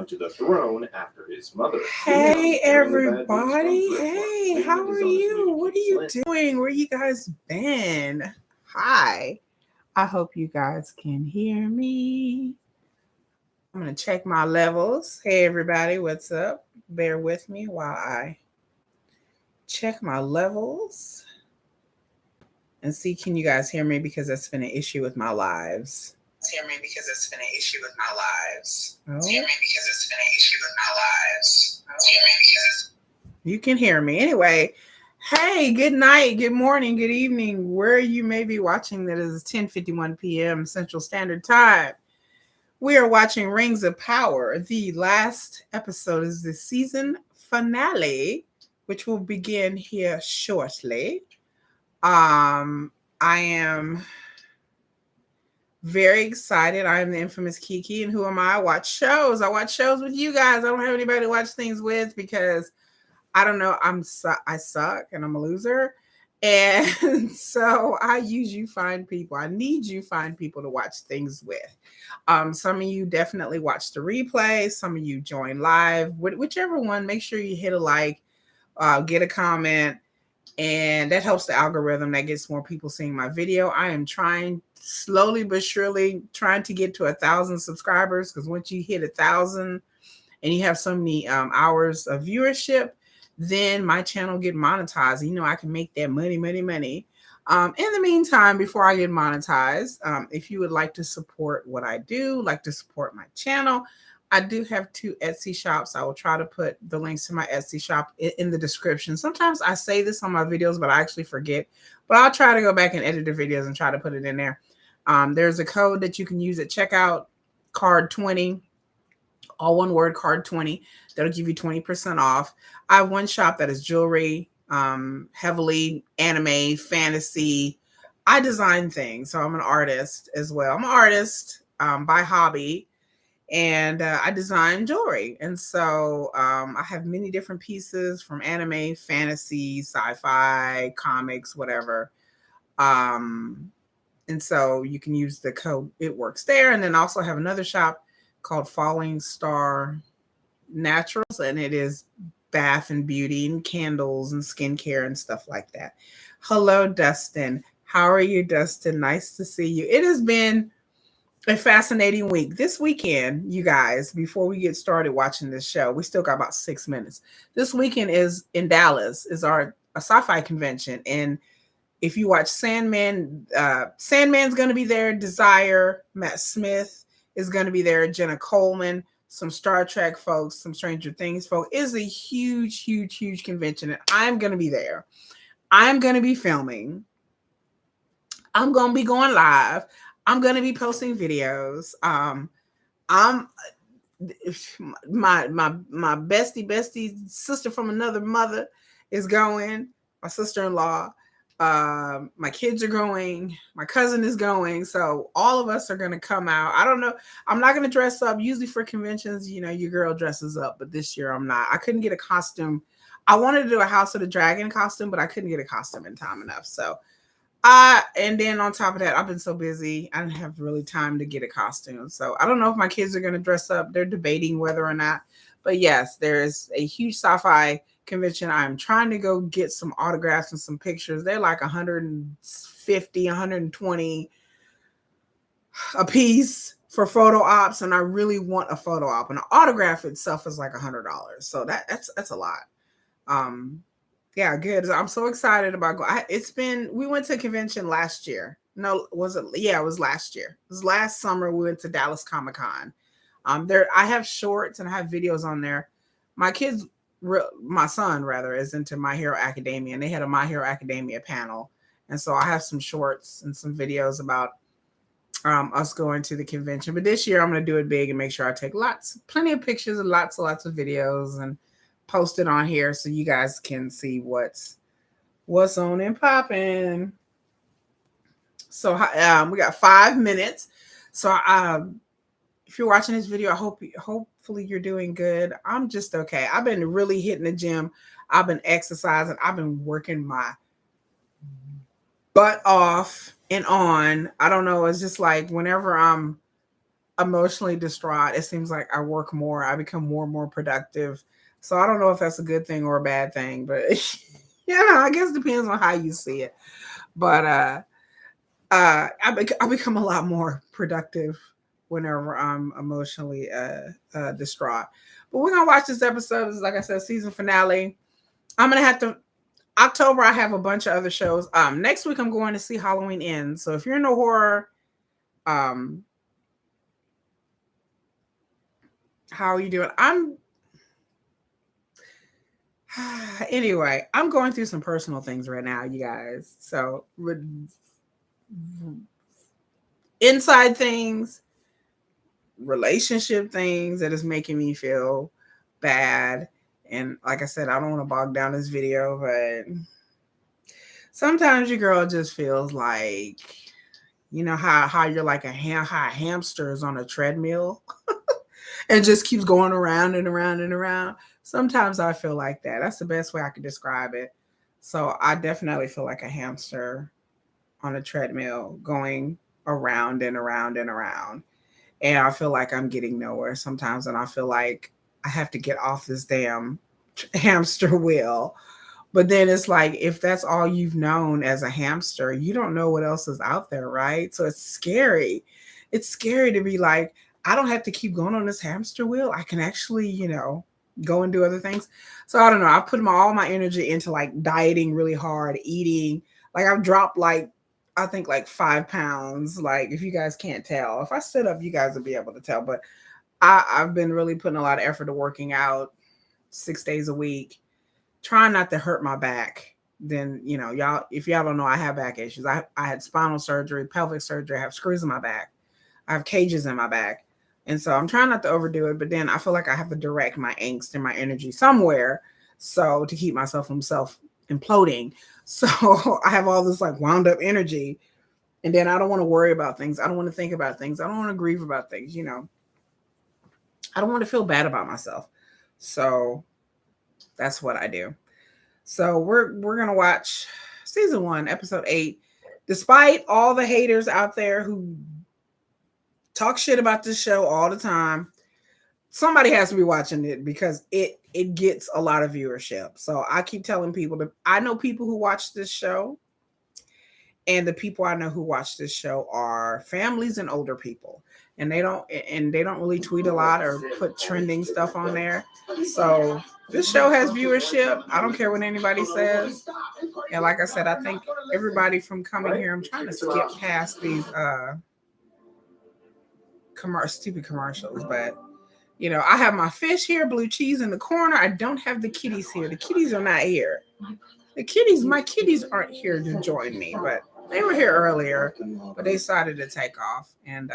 to the throne after his mother. Hey everybody. Hey, how are you? What are you doing? Where you guys been? Hi. I hope you guys can hear me. I'm going to check my levels. Hey everybody, what's up? Bear with me while I check my levels and see, can you guys hear me, because that's been an issue with my lives. Hear me because it's been an issue with my lives. Oh. Hear me because it's been an issue with my lives. Hear me because you can hear me. Anyway, hey, good night, good morning, good evening, where you may be watching. That is 10:51 p.m. Central Standard Time. We are watching Rings of Power. The last episode is the season finale, which will begin here shortly. I am very excited. I am the infamous Kiki, and who am I? I watch shows. I watch shows with you guys. I don't have anybody to watch things with because I don't know. I suck and I'm a loser. And so I usually find people. I need you find people to watch things with. Some of you definitely watch the replay. Some of you join live. Whichever one, make sure you hit a like, get a comment, and that helps the algorithm. That gets more people seeing my video. I am trying slowly but surely trying to get to 1,000 subscribers, because once you hit 1,000 and you have so many hours of viewership, then my channel get monetized. You know, I can make that money. In the meantime, before I get monetized, if you would like to support what I do, like to support my channel, I do have 2 Etsy shops. I will try to put the links to my Etsy shop in the description. Sometimes I say this on my videos, but I actually forget. But I'll try to go back and edit the videos and try to put it in there. There's a code that you can use at checkout, card20, all one word, card20. That'll give you 20% off. I have one shop that is jewelry, heavily anime, fantasy. I design things, so I'm an artist as well. I'm an artist by hobby. And I design jewelry. And so I have many different pieces from anime, fantasy, sci-fi, comics, whatever. And so you can use the code. It works there. And then I also have another shop called Falling Star Naturals. And it is bath and beauty and candles and skincare and stuff like that. Hello, Dustin. How are you, Dustin? Nice to see you. It has been a fascinating week. This weekend, you guys, before we get started watching this show, we still got about 6 minutes. This weekend is in Dallas, is a sci-fi convention. And if you watch Sandman, Sandman's going to be there. Desire, Matt Smith is going to be there. Jenna Coleman, some Star Trek folks, some Stranger Things folks. It is a huge, huge, huge convention. And I'm going to be there. I'm going to be filming. I'm going to be going live. I'm going to be posting videos. I'm my bestie sister from another mother is going. My sister-in-law, my kids are going. My cousin is going. So all of us are going to come out. I don't know. I'm not going to dress up. Usually for conventions, you know, your girl dresses up, but this year I'm not. I couldn't get a costume. I wanted to do a House of the Dragon costume, but I couldn't get a costume in time enough. So and then on top of that, I've been so busy, I didn't have really time to get a costume. So I don't know if my kids are going to dress up. They're debating whether or not. But yes, there is a huge sci-fi convention. I'm trying to go get some autographs and some pictures. They're like 150, 120 a piece for photo ops, and I really want a photo op. And an autograph itself is like $100. So that's a lot. Yeah, good. I'm so excited about going. We went to a convention last year. No, was it? Yeah, it was last year. It was last summer. We went to Dallas Comic-Con. I have shorts and I have videos on there. My son rather, is into My Hero Academia, and they had a My Hero Academia panel. And so I have some shorts and some videos about us going to the convention. But this year I'm going to do it big and make sure I take plenty of pictures and lots of videos and post it on here so you guys can see what's on and popping. So we got 5 minutes. So if you're watching this video, hopefully you're doing good. I'm just okay. I've been really hitting the gym. I've been exercising. I've been working my butt off and on. I don't know. It's just like whenever I'm emotionally distraught, it seems like I work more. I become more and more productive. So I don't know if that's a good thing or a bad thing, but I guess it depends on how you see it. But I become a lot more productive whenever I'm emotionally distraught. But we're gonna watch this episode. This is, like I said, season finale. I'm gonna have to October. I have a bunch of other shows. Next week I'm going to see Halloween Ends. So if you're into horror, how are you doing? Anyway, I'm going through some personal things right now, you guys. So inside things, relationship things that is making me feel bad. And like I said, I don't want to bog down this video, but sometimes your girl just feels like, you know how you're like a hamster is on a treadmill and just keeps going around and around and around. Sometimes I feel like that. That's the best way I could describe it. So I definitely feel like a hamster on a treadmill going around and around and around. And I feel like I'm getting nowhere sometimes. And I feel like I have to get off this damn hamster wheel. But then it's like, if that's all you've known as a hamster, you don't know what else is out there, right? So it's scary. It's scary to be like, I don't have to keep going on this hamster wheel. I can actually, go and do other things. So I don't know. I've put all my energy into like dieting really hard, eating. Like I've dropped I think 5 pounds. Like if you guys can't tell, if I stood up, you guys would be able to tell. But I've been really putting a lot of effort to working out 6 days a week, trying not to hurt my back. Then, y'all, if y'all don't know, I have back issues. I had spinal surgery, pelvic surgery. I have screws in my back. I have cages in my back. And so I'm trying not to overdo it, but then I feel like I have to direct my angst and my energy somewhere. So to keep myself from self-imploding. So I have all this wound up energy. And then I don't want to worry about things. I don't want to think about things. I don't want to grieve about things, I don't want to feel bad about myself. So that's what I do. So we're going to watch season 1, episode 8. Despite all the haters out there who talk shit about this show all the time, somebody has to be watching it because it gets a lot of viewership. So I keep telling people that I know people who watch this show, and the people I know who watch this show are families and older people, and they don't really tweet a lot or put trending stuff on there. So this show has viewership. I don't care what anybody says. And like I said, I think everybody from coming here, I'm trying to skip past these stupid commercials, but I have my fish here, blue cheese in the corner. I don't have the kitties here. The kitties are not here. My kitties aren't here to join me, but they were here earlier, but they decided to take off. And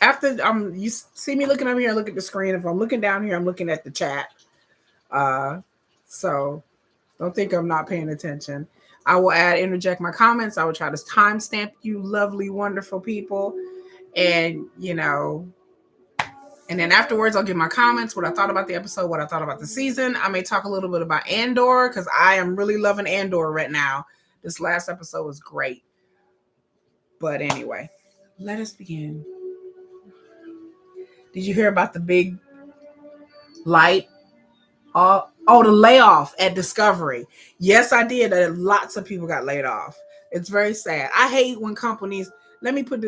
after you see me looking up here, look at the screen. If I'm looking down here, I'm looking at the chat. So don't think I'm not paying attention. I will interject my comments. I will try to timestamp you lovely, wonderful people. And, and then afterwards, I'll give my comments, what I thought about the episode, what I thought about the season. I may talk a little bit about Andor because I am really loving Andor right now. This last episode was great. But anyway, let us begin. Did you hear about the big light? The layoff at Discovery. Yes, I did. Lots of people got laid off. It's very sad. I hate when companies. Let me put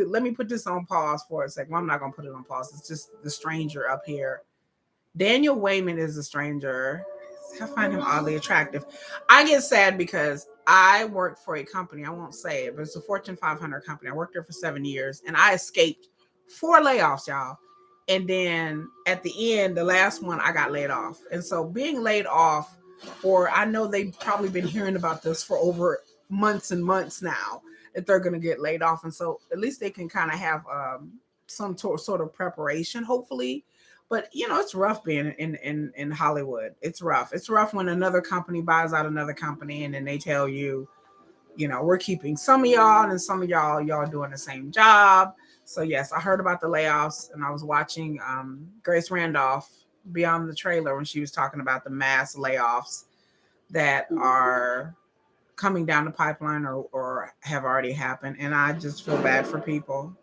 this on pause for a second. Well, I'm not gonna put it on pause. It's just the stranger up here. Daniel Wayman is the stranger. I find him oddly attractive. I get sad because I worked for a company. I won't say it, but it's a Fortune 500 company. I worked there for 7 years, and I escaped 4 layoffs, y'all. And then at the end, the last one, I got laid off. And so being laid off, I know they've probably been hearing about this for over months and months now, that they're going to get laid off. And so at least they can kind of have some sort of preparation, hopefully. But, it's rough being in Hollywood. It's rough. It's rough when another company buys out another company and then they tell you, we're keeping some of y'all and some of y'all doing the same job. So, yes, I heard about the layoffs, and I was watching Grace Randolph be on the trailer when she was talking about the mass layoffs that are coming down the pipeline or have already happened. And I just feel bad for people.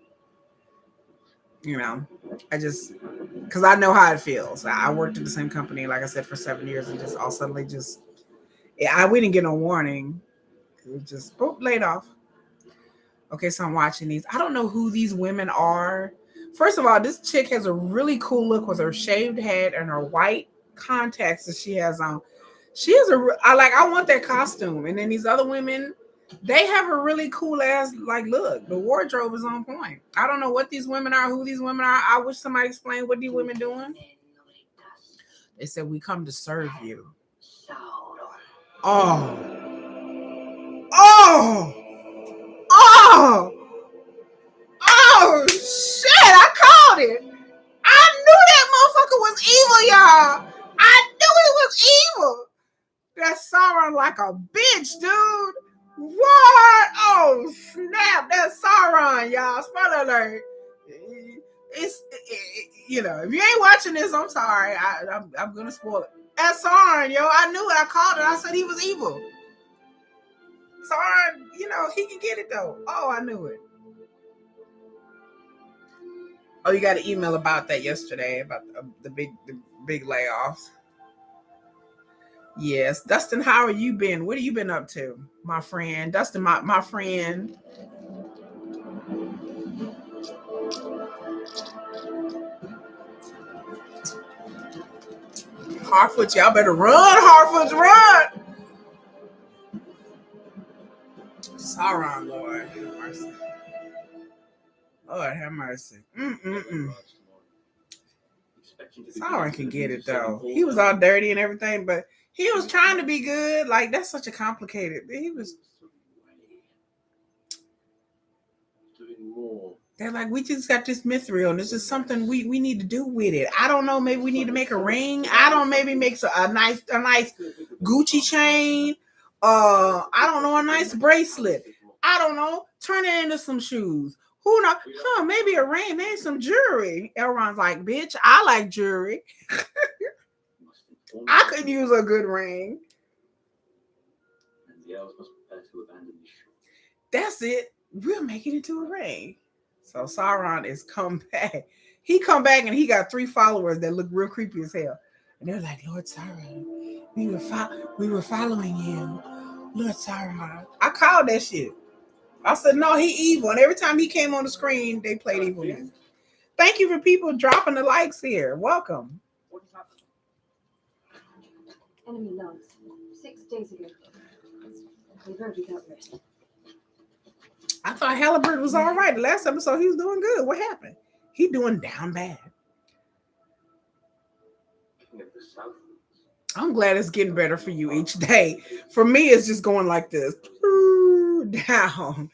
You know, because I know how it feels. I worked at the same company, like I said, for 7 years, and just all suddenly we didn't get no warning. It was just laid off. Okay, so I'm watching these. I don't know who these women are. First of all, this chick has a really cool look with her shaved head and her white contacts that she has on. She is I want that costume. And then these other women, they have a really cool ass look. The wardrobe is on point. I don't know what these women are, who these women are. I wish somebody explained what these women doing. They said we come to serve you. Oh. Oh. Oh. Oh shit! I called it. I knew that motherfucker was evil, y'all. I knew it was evil. That Sauron like a bitch, dude. What? Oh snap! That's Sauron, y'all. Spoiler alert. If you ain't watching this, I'm sorry. I'm gonna spoil it. That's Sauron, yo. I knew it. I called it. I said he was evil. Sauron, he can get it though. Oh, I knew it. Oh, you got an email about that yesterday about the big layoffs. Yes, Dustin, how are you been? What have you been up to, my friend? Dustin, my friend. Hartford, y'all better run, Hartford, run! Sauron, Lord have mercy. Lord have mercy. Sauron can get it though. He was all dirty and everything, but he was trying to be good. Like, that's such a complicated. He was. They're like, we just got this mithril, and this is something we need to do with it. I don't know. Maybe we need to make a ring. I don't. Maybe make a nice Gucci chain. I don't know, a nice bracelet. I don't know. Turn it into some shoes. Who knows? Maybe a ring, maybe some jewelry. Elrond's like, bitch, I like jewelry. I could use a good ring. That's it. We'll make it into a ring. So Sauron is come back. He come back and he got 3 followers that look real creepy as hell. And they're like, Lord Sauron, we were following you. Lord Sauron. I called that shit. I said, no, he evil. And every time he came on the screen, they played evil music. Thank you for people dropping the likes here. Welcome. Enemy lost 6 days ago. They've already got rest. I thought Halliburton was all right. The last episode, he was doing good. What happened? He doing down bad. I'm glad it's getting better for you each day. For me, it's just going like this. Down.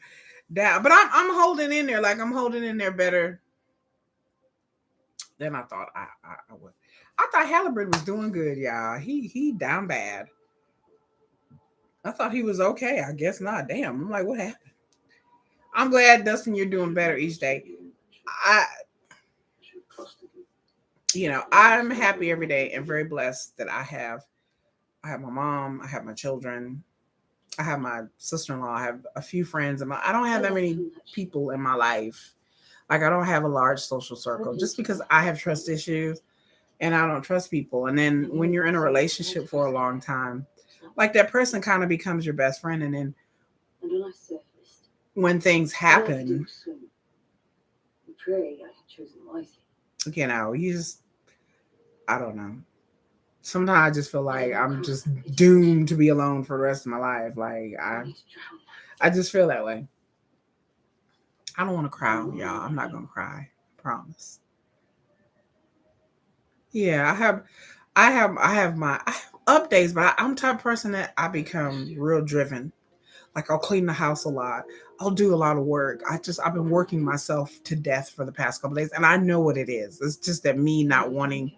But I'm holding in there. Like, I'm holding in there better than I thought I would. I thought Halliburton was doing good, y'all. He down bad. I thought he was okay. I guess not. Damn. I'm like, what happened? I'm glad, Dustin, you're doing better each day. I'm happy every day and very blessed that I have my mom, I have my children, I have my sister-in-law, I have a few friends. I don't have that many people in my life. Like, I don't have a large social circle just because I have trust issues and I don't trust people. And then when you're in a relationship for a long time, like, that person kind of becomes your best friend. And then when things happen, I don't know. Sometimes I just feel like I'm just doomed to be alone for the rest of my life. Like, I just feel that way. I don't want to cry, y'all. I'm not gonna cry. I promise. Yeah, I have my updates, but I'm the type of person that I become real driven. Like, I'll clean the house a lot. I'll do a lot of work. I've been working myself to death for the past couple of days, and I know what it is. It's just that me not wanting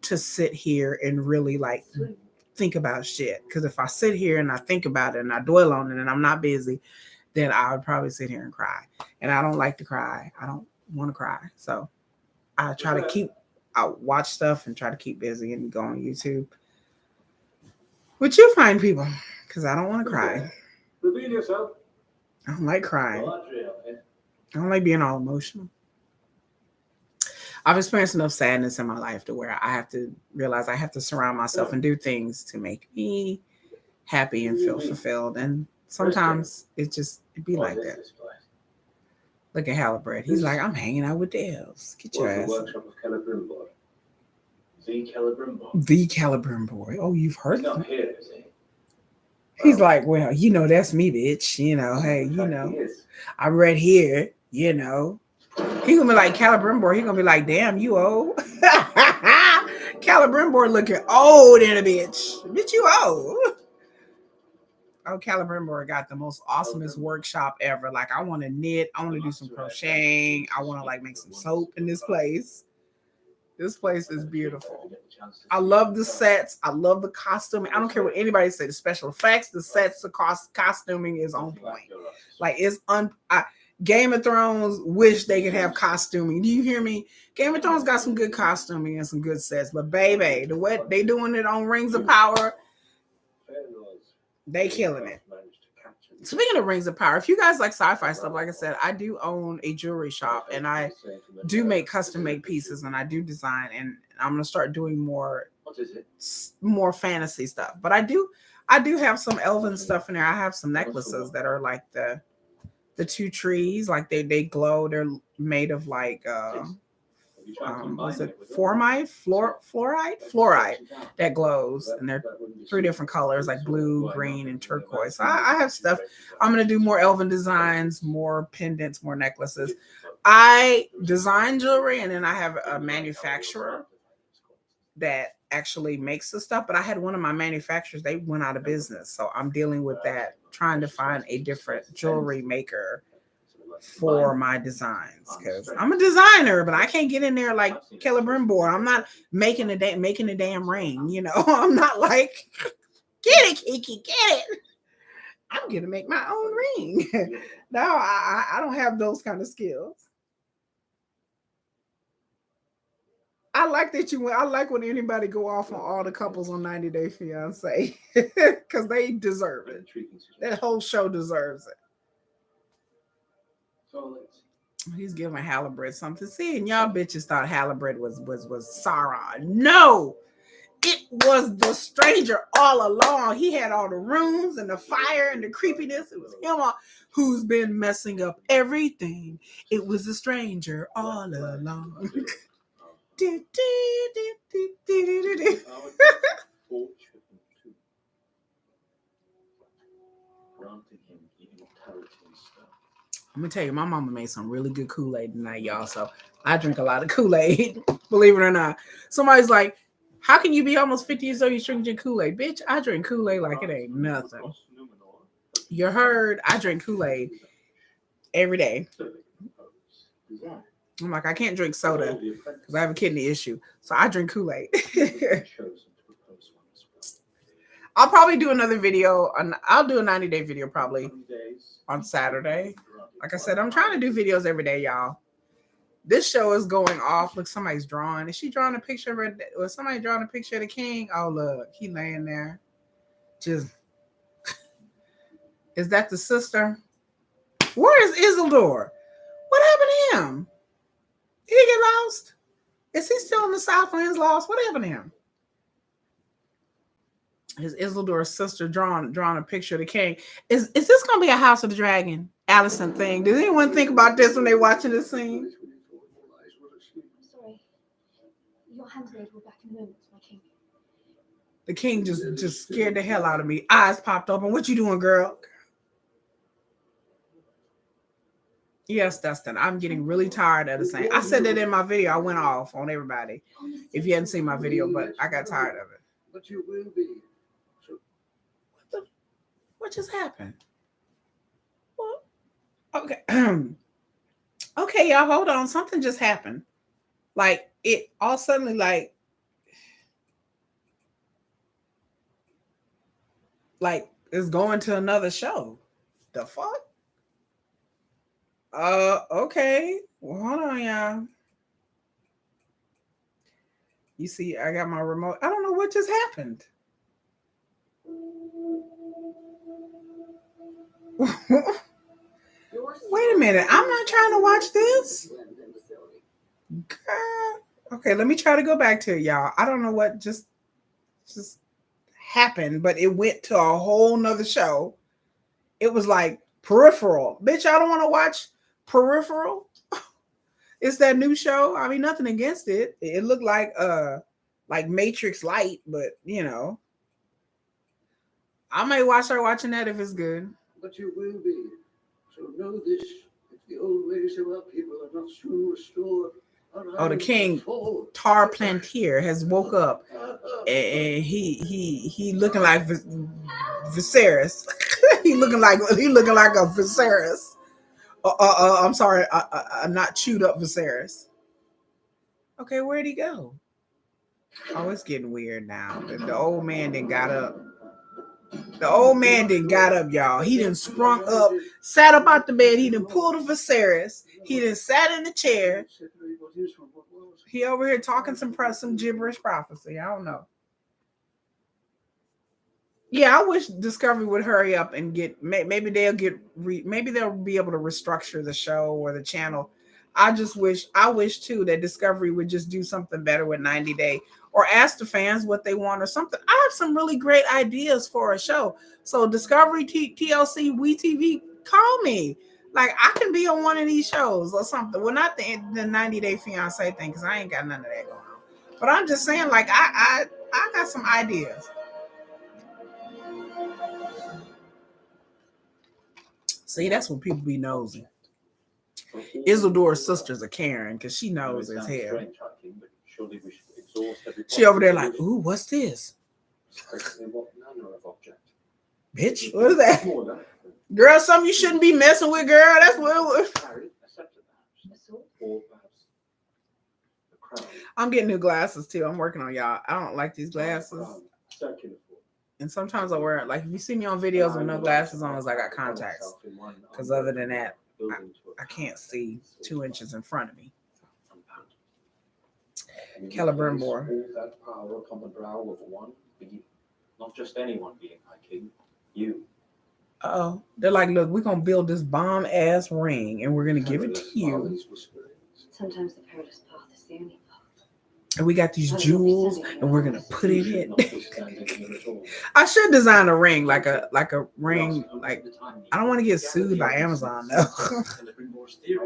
to sit here and really think about shit. Because if I sit here and I think about it and I dwell on it and I'm not busy, then I would probably sit here and cry. And I don't like to cry. I don't want to cry. So I try to watch stuff and try to keep busy and go on YouTube. But you find people, because I don't want to cry. I don't like crying. I don't like being all emotional. I've experienced enough sadness in my life to where I have to realize I have to surround myself and do things to make me happy and feel fulfilled. And sometimes it be like that. Look at Halibut. He's like, I'm hanging out with the elves. Get your ass. Workshop of Celebrimbor. The Celebrimbor. The Caliburn boy. Oh, you've heard He's of him. not here, is he? He's like, well, that's me, bitch. Hey, I read here, He gonna be like Calibrimbor. He gonna be like, damn, you old. Calibrimbor looking old in a bitch. Bitch, you old. Oh, Calibrimbor got the most awesomest workshop ever. Like, I want to knit. I want to do some crocheting. I want to like make some soap in this place. This place is beautiful. I love the sets. I love the costuming. I don't care what anybody say. The special effects, the sets, the costuming is on point. Like, it's Game of Thrones wish they could have costuming. Do you hear me? Game of Thrones got some good costuming and some good sets. But baby, the way they doing it on Rings of Power, they killing it. Speaking of Rings of Power, if you guys like sci-fi stuff, like I said, I do own a jewelry shop and I do make custom made pieces and I do design, and I'm gonna start doing more fantasy stuff. But I do have some elven stuff in there. I have some necklaces that are like the two trees, like they glow. They're made of like was it fluorite that glows, and they're 3 different colors like blue, green, and turquoise. So I have stuff. I'm gonna do more elven designs, more pendants, more necklaces. I design jewelry, and then I have a manufacturer that actually makes the stuff. But I had one of my manufacturers, they went out of business, so I'm dealing with that, trying to find a different jewelry maker for my designs, because I'm a designer, but I can't get in there like Celebrimbor. I'm not making a damn ring, I'm not like, get it, Kiki, get it. I'm gonna make my own ring. No, I don't have those kind of skills. I like that I like when anybody go off on all the couples on 90 Day Fiance, because they deserve it. That whole show deserves it. He's giving Halibut something. See, and y'all bitches thought Halibut was Sauron. No, it was the stranger all along. He had all the rooms and the fire and the creepiness. It was him who's been messing up everything. It was the stranger all along. I'm gonna tell you, my mama made some really good Kool-Aid tonight, y'all. So I drink a lot of Kool-Aid, believe it or not. Somebody's like, how can you be almost 50 years old, you drinking Kool-Aid? Bitch, I drink Kool-Aid like it ain't nothing. You heard, I drink Kool-Aid every day. I'm like, I can't drink soda because I have a kidney issue. So I drink Kool-Aid. I'll probably do another video. I'll do a 90-day video probably on Saturday. Like I said, I'm trying to do videos every day, y'all. This show is going off. Look, somebody's drawing. Is she drawing a picture of her? Was somebody drawing a picture of the king? Oh, look, he laying there. Just, is that the sister? Where is Isildur? What happened to him? Did he get lost? Is he still in the Southlands lost? What happened to him? Is Isildur's sister drawing a picture of the king? Is this going to be a House of the Dragon, Allison thing? Does anyone think about this when they're watching this scene? I'm sorry. Your handmaid will back in a moment, my king. The king just scared the hell out of me. Eyes popped open. What you doing, girl? Yes, Dustin. I'm getting really tired of the same. I said that in my video. I went off on everybody. If you hadn't seen my video, but I got tired of it. But you will be. What just happened? Well, okay. Okay, y'all, hold on. Something just happened. Like, it all suddenly, like it's going to another show. The fuck? Okay. Well, hold on, y'all. You see, I got my remote. I don't know what just happened. Wait a minute. I'm not trying to watch this. Girl. Okay, let me try to go back to it, y'all. I don't know what just happened, but it went to a whole nother show. It was like Peripheral. Bitch, I don't want to watch Peripheral. It's that new show. I mean, nothing against it. It looked like Matrix Light, but you know, I may start watching that if it's good. But you will be. So know this: if the old ways of our people are not soon restored, Oh, the king Tar Plantier has woke up, and he looking like Viserys. he looking like a Viserys. I'm sorry, not chewed up Viserys. Okay, where'd he go? Oh, it's getting weird now. The old man then got up. The old man then got up, y'all. He done sprung up, sat up out the bed. He done pulled a Viserys. He done sat in the chair. He over here talking some gibberish prophecy. I don't know. Yeah, I wish Discovery would hurry up and maybe they'll be able to restructure the show or the channel. I wish too that Discovery would just do something better with 90 Day or ask the fans what they want or something. I have some really great ideas for a show. So Discovery, TLC, WeTV, call me. Like I can be on one of these shows or something. Well, not the 90 Day Fiance thing because I ain't got none of that going on. But I'm just saying, like I got some ideas. See, that's when people be nosy. Isadore's sisters are Karen because she knows as hell. She over there like, ooh, what's this? Bitch, what is that? Girl, something you shouldn't be messing with, girl. That's what it was. I'm getting new glasses too. I'm working on y'all. I don't like these glasses. And sometimes I wear it. Like if you see me on videos with no glasses on, it's like I got contacts. Because other than that, I can't see 2 inches in front of me. Caliburn more. That power upon the brow of one being, not just anyone being my king, you. Oh, they're like, look, we're gonna build this bomb ass ring and we're gonna give it to you. Sometimes the perilous path is the only path. And we got these jewels and we're gonna put it in. I should design a ring, like a ring, like I don't want to get sued by Amazon though. Yeah,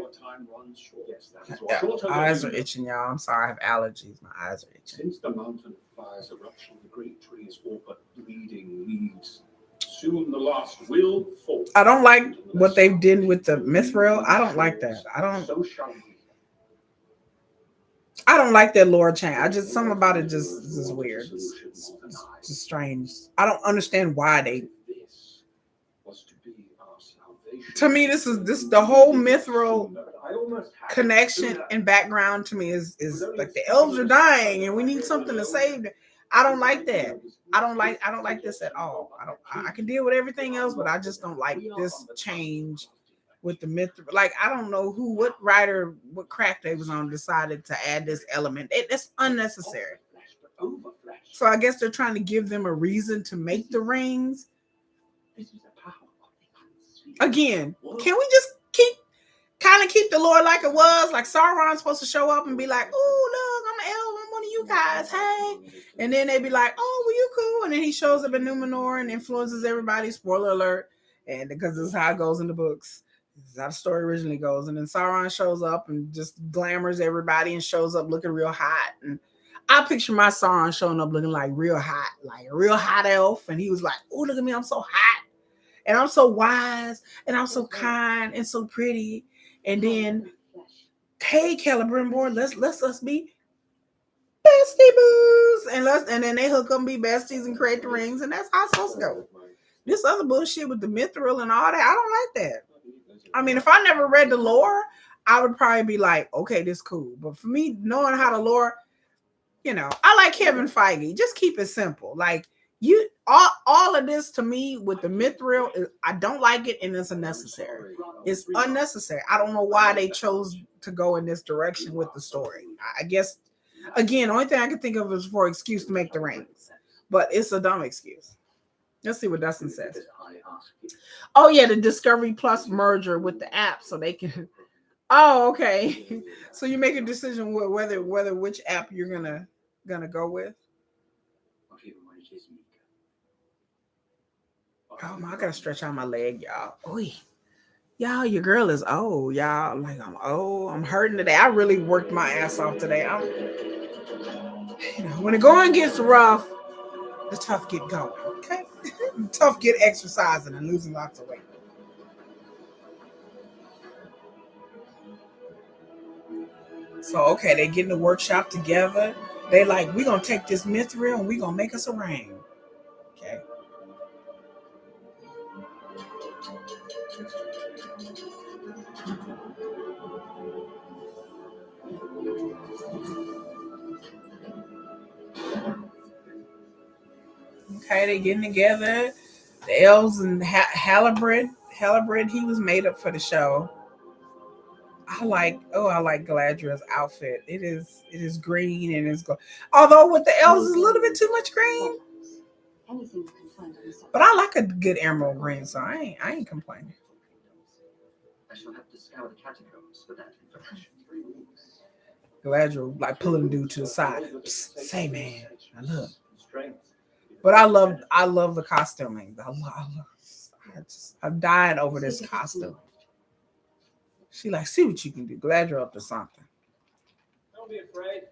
eyes are itching, y'all. I'm sorry, I have allergies. My eyes are itching. Since the mountain fire's eruption, the great trees all but bleeding leaves. Soon the last will fall. I don't like what they did with the mithril. I don't like that. I don't like that lore change. Something about it just is weird. It's just strange. I don't understand why they. To me, this the whole mithril connection and background to me is like the elves are dying and we need something to save them. I don't like that. I don't like this at all. I can deal with everything else, but I just don't like this change with the mithril. Like I don't know what writer, what crack they was on decided to add this element. It's unnecessary. So I guess they're trying to give them a reason to make the rings. Again, can we just keep the lore like it was? Like Sauron's supposed to show up and be like, "Oh, look, I'm an elf. I'm one of you guys. Hey," and then they be like, "Oh, well, you cool," and then he shows up in Numenor and influences everybody. Spoiler alert! And because this is how it goes in the books, this is how the story originally goes. And then Sauron shows up and just glamours everybody and shows up looking real hot. And I picture my Sauron showing up looking like real hot, like a real hot elf. And he was like, "Oh, look at me, I'm so hot. And I'm so wise, and I'm so kind, and so pretty." And then, hey, Celebrimbor, let's us be bestie boos, and then they hook up and be besties and create the rings, and that's how it's supposed to go. This other bullshit with the mithril and all that, I don't like that. I mean, if I never read the lore, I would probably be like, okay, this is cool. But for me, knowing how the lore, I like Kevin Feige. Just keep it simple. Like all of this to me with the mithril, I don't like it, and it's unnecessary. It's unnecessary. I don't know why they chose to go in this direction with the story. I guess, again, the only thing I can think of is for excuse to make the rings, but it's a dumb excuse. Let's see what Dustin says. Oh yeah, the Discovery Plus merger with the app, so they can Oh, okay. So you make a decision whether which app you're gonna go with. Not even when it is Mika. Oh my, I gotta stretch out my leg, y'all. Oy. Y'all, your girl is old, y'all. Like I'm old. I'm hurting today. I really worked my ass off today. When the going gets rough, the tough get going. Okay, the tough get exercising and losing lots of weight. So okay, they get in the workshop together. They like, we gonna take this mithril and we gonna make us a ring. Okay. Okay, they getting together. The elves and Halibrid, he was made up for the show. I like Galadriel's outfit. It is green and it's gold. Although with the elves is a little bit too much green. Anything you can find on the side. But I like a good emerald green, so I ain't complaining. I shall have to scour the catacombs for that information. Galadriel like pulling the dude to the side. Psst, say man, I look. Strength. But I love the costuming. I'm dying over this costume. She like, see what you can do. Galadriel up to something. Don't be afraid.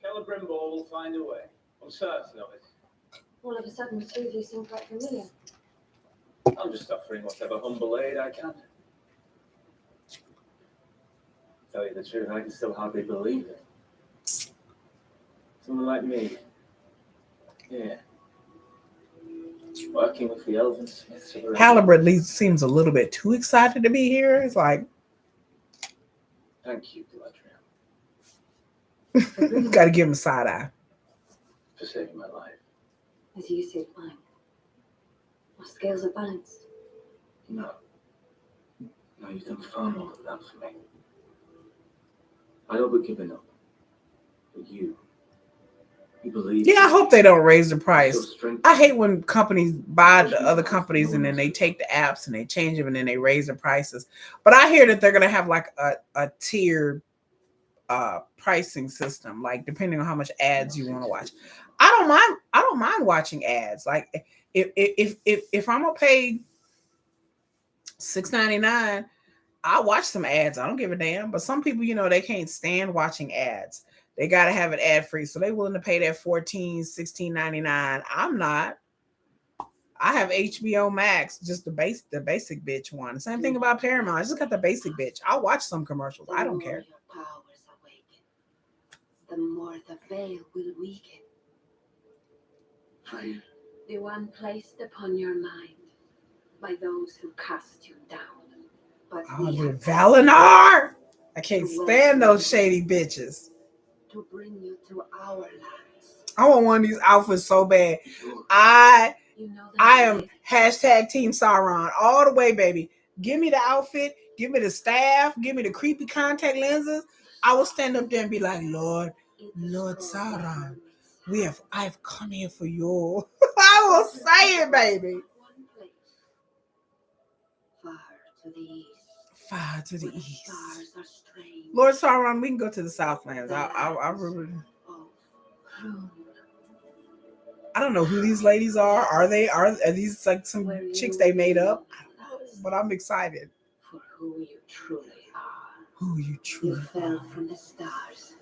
Celebrimbo will find a way. I'm certain of it. All of a sudden, the two of you seem quite familiar. I'm just offering whatever humble aid I can. Tell you the truth, I can still hardly believe it. Someone like me. Yeah. Working with the elven smiths. Halibrid seems a little bit too excited to be here. It's like, Thank you, Galadriel, got to give him a side eye. for saving my life. As you saved mine. Our scales are balanced. No. No, you've done far more than that for me. I would give up. But you believe. Yeah, I hope they don't raise the price. your strength. I hate when companies buy the other companies and then they take the apps and they change them and then they raise the prices. But I hear that they're gonna have like a tiered pricing system, like depending on how much ads you want to watch. I don't mind watching ads. Like if I'm gonna pay $6.99, I'll watch some ads. I don't give a damn. But some people, they can't stand watching ads. They gotta have it ad free, so they willing to pay that $14, $16.99. I'm not. I have HBO Max, just the basic bitch one. Same thing about Paramount. I just got the basic bitch. I'll watch some commercials. I don't care. The more your powers awaken, the more the veil will weaken. Fire. The one placed upon your mind by those who cast you down. But Oh, dude, Valinor! I can't stand those shady bitches. to bring you to our lands. I want one of these outfits so bad. Sure. I am way. hashtag Team Sauron all the way, baby. Give me the outfit, give me the staff, give me the creepy contact lenses. I will stand up there and be like, Lord Sauron, I've come here for you. I will say it, baby. One place, far to the east. Far to the where east. Stars are strange. Lord Sauron, we can go to the Southlands. I really. I don't know who these ladies are. Are these like some chicks they made up? I don't know, but I'm excited. For who you truly are. Who you You truly fell from the stars,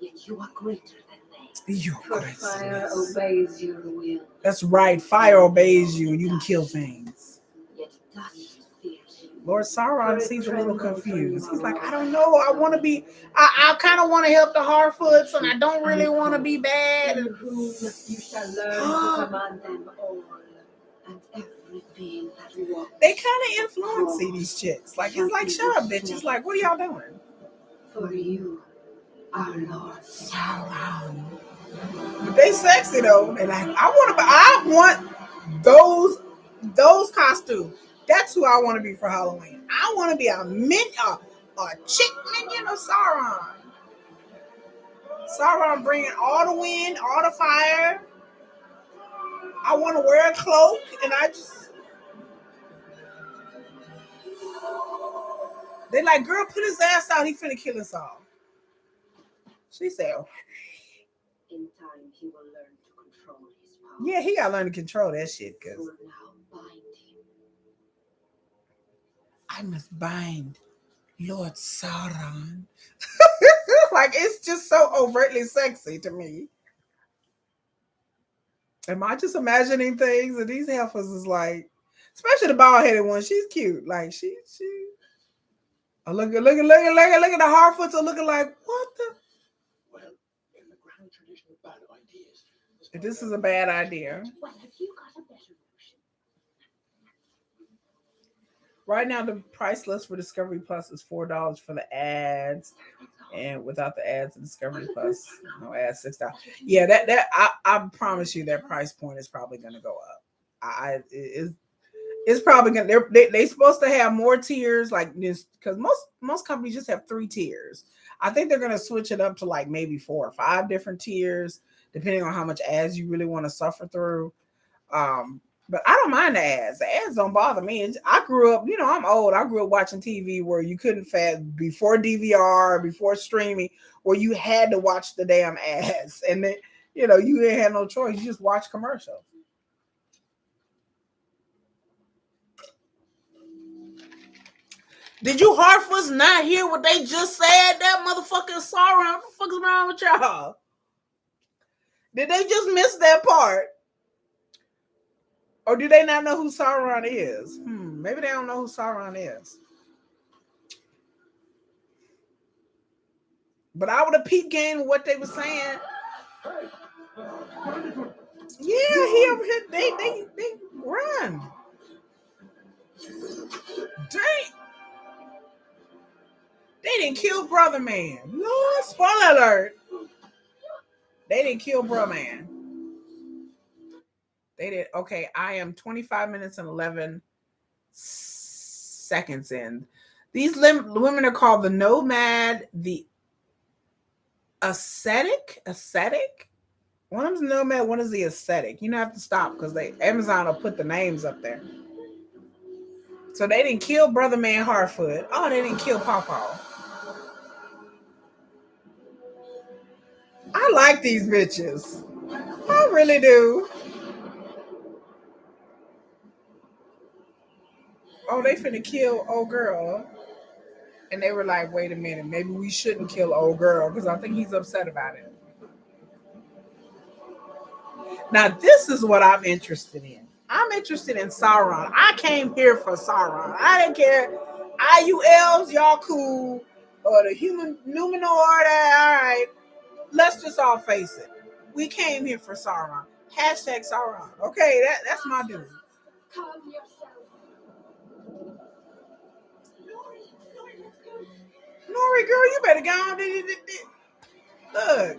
yet you are greater than they. You're For great. fire obeys your will, That's right. Fire obeys you, and you can kill things. yet dust fears you. Lord Sauron seems a little confused. He's like, I don't know. I want to be. I kind of want to help the Harfoots, and I don't really want to be bad. In whom you shall learn to command them all, and every being that walks. They kind of influence these chicks. Like, it's like, shut up, bitches. Like, what are y'all doing? For you, our Lord Sauron. But they sexy though. They like, I want those costumes. That's who I want to be for Halloween. I want to be a chick minion of Sauron. Sauron bringing all the wind, all the fire. I want to wear a cloak, and I just. They like, girl, put his ass out. He finna kill us all. She said, oh, In time, he will learn to control his power. yeah, he gotta learn to control that shit. Cause For now, bind him. I must bind Lord Sauron. Like, it's just so overtly sexy to me. Am I just imagining things? And these heifers is like, especially the bald headed one. She's cute. Like she. Oh, look at the Harfoots are looking like, what the? Well, in the grand tradition of bad ideas. This is a bad idea. Well, have you got a better notion? Right now, the price list for Discovery Plus is $4 for the ads, and without the ads, the Discovery Plus, no ads, $6. Yeah, I promise you that price point is probably going to go up. It's probably going to. They're supposed to have more tiers like this because most companies just have 3 tiers. I think they're going to switch it up to like maybe 4 or 5 different tiers, depending on how much ads you really want to suffer through. But I don't mind the ads. The ads don't bother me. I grew up, I'm old. I grew up watching TV where you couldn't fast before DVR, before streaming, where you had to watch the damn ads. And then, you ain't had no choice. You just watch commercials. Did you Hartfords not hear what they just said? That motherfucking Sauron. What the fuck is wrong with y'all? Did they just miss that part? Or do they not know who Sauron is? Maybe they don't know who Sauron is. But I would have peeped game what they were saying. Yeah, he over here. They run. Dang. They didn't kill Brother Man. No, spoiler alert. They didn't kill Brother Man. They did. Okay, I am 25 minutes and 11 seconds in. These women are called the Nomad, the Ascetic. One of them's Nomad, one is the Ascetic. You don't have to stop because Amazon will put the names up there. So they didn't kill Brother Man Harfoot. Oh, they didn't kill Pawpaw. I like these bitches. I really do. Oh, they finna kill old girl. And they were like, wait a minute, maybe we shouldn't kill old girl because I think he's upset about it. Now, this is what I'm interested in. I'm interested in Sauron. I came here for Sauron. I didn't care. You elves, y'all cool. Or the human Numenor, all right. Let's just all face it. We came here for Sauron. #Sauron. Okay, that's my dude. Calm yourself. Nori, girl, you better go on. Look,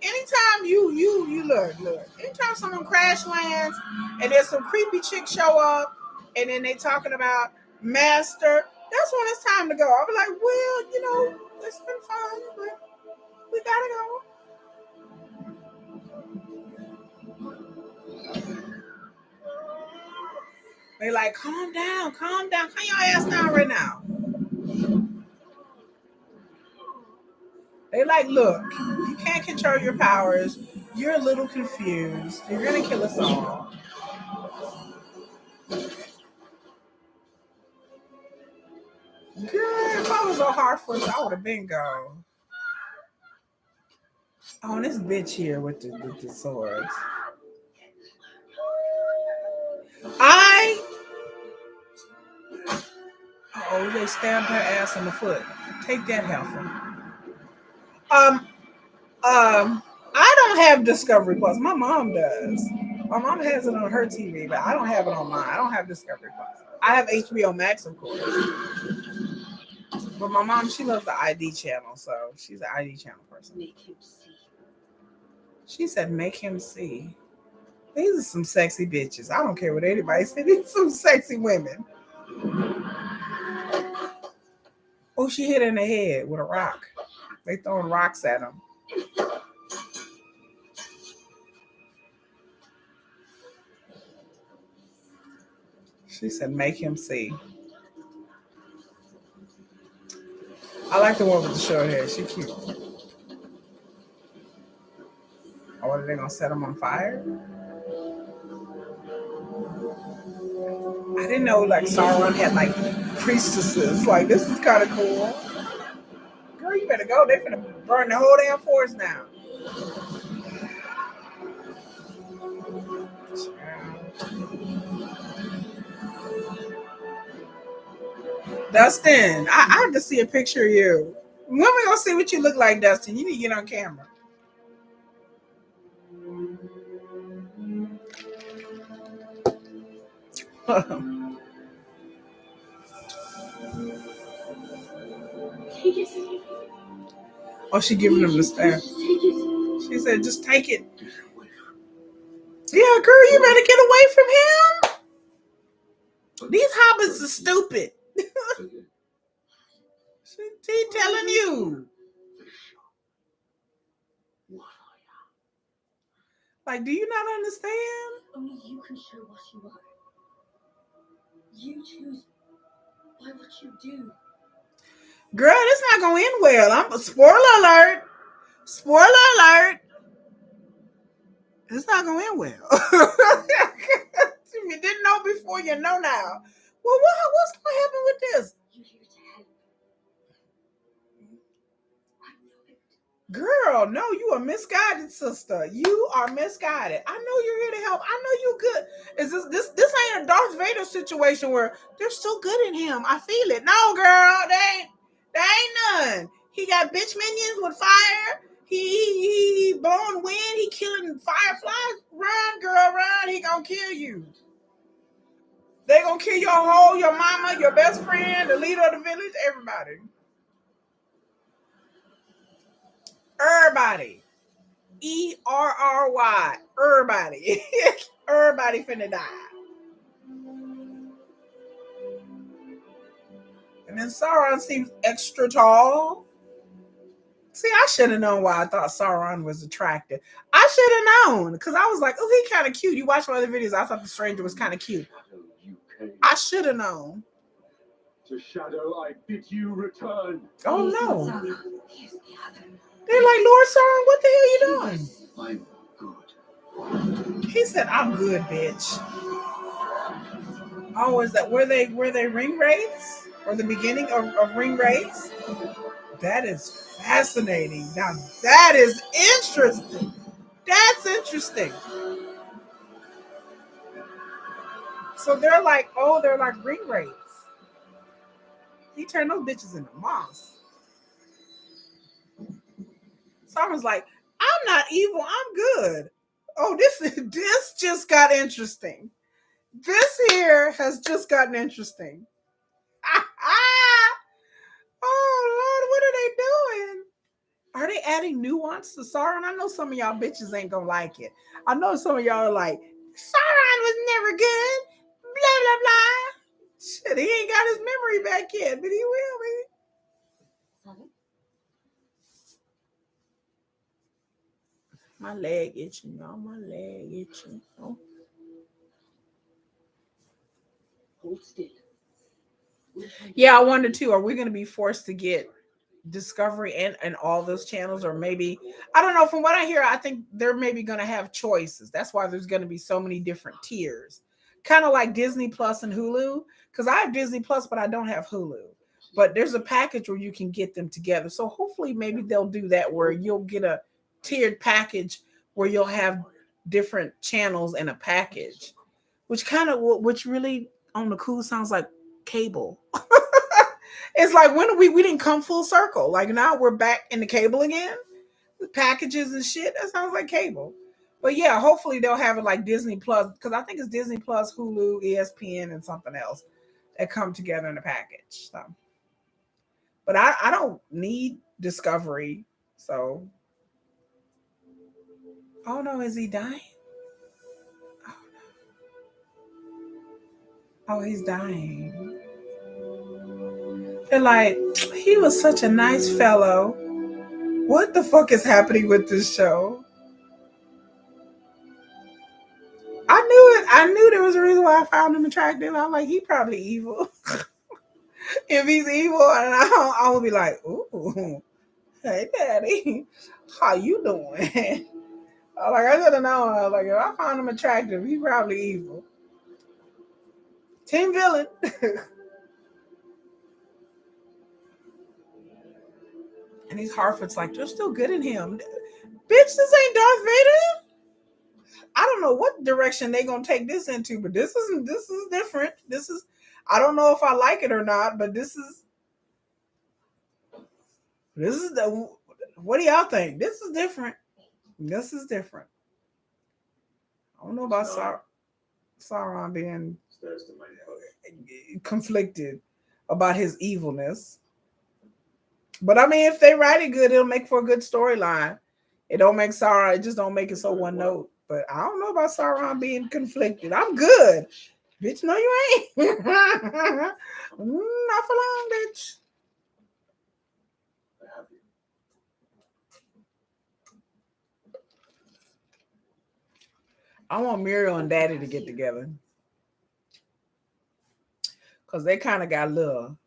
anytime you look. Anytime someone crash lands and there's some creepy chick show up and then they talking about master, that's when it's time to go. I'll be like, well, it's been fun, but we gotta go. They like, calm down. Calm your ass down right now. They like, look, you can't control your powers. You're a little confused. You're gonna kill us all. Girl, if I was a Hartford, I would have been gone. Oh, this bitch here with the swords. Oh, they stabbed her ass in the foot. Take that, heifer. I don't have Discovery Plus. My mom does. My mom has it on her TV, but I don't have it on mine. I don't have Discovery Plus. I have HBO Max, of course. But my mom, she loves the ID channel, so she's an ID channel person. Make him see. She said, make him see. These are some sexy bitches. I don't care what anybody said. These are some sexy women. Oh, she hit in the head with a rock. They throwing rocks at him. She said, make him see. I like the one with the short hair. She cute. Oh, what are they gonna set him on fire? I didn't know like Sauron had like priestesses. Like this is kind of cool. Girl, you better go. They finna burn the whole damn forest now. Dustin, I have to see a picture of you. When we gonna see what you look like, Dustin? You need to get on camera. Take it. Oh, she giving him the staff. Take it. She said, "Just take it." Yeah, girl, you better get away from him. These hobbits are stupid. She telling you. Like, do you not understand? Only you can show what you are. You choose by what you do. Girl, it's not gonna end well. Spoiler alert. Spoiler alert. It's not gonna end well. You didn't know before, you know now. Well, what's gonna happen with this? You're here to help. I know it. Girl, no, you are misguided, sister. You are misguided. I know you're here to help. I know you're good. Is this ain't a Darth Vader situation where they're still good in him? I feel it. No, girl, they ain't none. He got bitch minions with fire. He blowing wind. He killing fireflies. Run, girl, run. He gonna kill you. They gonna kill your mama, your best friend, the leader of the village, everybody. Everybody. ERRY. Everybody. Everybody finna die. And then Sauron seems extra tall. See, I should have known why I thought Sauron was attractive. I should have known because I was like, oh, he kind of cute. You watch my other videos, I thought the stranger was kind of cute. I should have known. To Shadow, I bid you return. Oh no. Here's the other. They're like, Lord Sauron, what the hell are you doing? I'm good. He said, I'm good, bitch. Oh, is that were they ring wraiths? Or the beginning of ring wraiths? That is fascinating. Now that is interesting. That's interesting. So they're like ring wraiths. He turned those bitches into moss. Sauron's like, I'm not evil, I'm good. Oh, this just got interesting. This here has just gotten interesting. Oh Lord, what are they doing? Are they adding nuance to Sauron? I know some of y'all bitches ain't gonna like it. I know some of y'all are like, Sauron was never good. Blah blah blah. Shit, he ain't got his memory back yet, but he will, baby. My leg itching, y'all. My leg itching. Oh. Hold still. Yeah, I wonder too. Are we going to be forced to get Discovery and all those channels, or maybe I don't know? From what I hear, I think they're maybe going to have choices. That's why there's going to be so many different tiers, kind of like Disney Plus and Hulu. Because I have Disney Plus, but I don't have Hulu. But there's a package where you can get them together. So hopefully, maybe they'll do that where you'll get a tiered package where you'll have different channels in a package, which really on the cool sounds like cable. It's like when we didn't come full circle. Like now we're back in the cable again, the packages and shit. That sounds like cable. But yeah, hopefully they'll have it like Disney Plus, because I think it's Disney Plus, Hulu, ESPN, and something else that come together in a package. So, but I don't need Discovery. So, oh no, is he dying? Oh, he's dying. They're like, he was such a nice fellow. What the fuck is happening with this show? I knew it. I knew there was a reason why I found him attractive. I'm like, he probably evil. If he's evil, and I will be like, ooh. Hey, Daddy, how you doing? Like I should have known. Like if I found him attractive, he probably evil. Team villain. And these Harford's like, they're still good in him. Bitch, this ain't Darth Vader. I don't know what direction they gonna take this into, but this is different. This is I don't know if I like it or not, but this is the what do y'all think? This is different. This is different. I don't know about Sauron being conflicted about his evilness. But I mean, if they write it good, it'll make for a good storyline. It don't make Sauron, it just don't make it so one note. But I don't know about Sauron being conflicted. I'm good. Bitch, no, you ain't. Not for long, bitch. I want Muriel and Daddy to get together. Because they kind of got a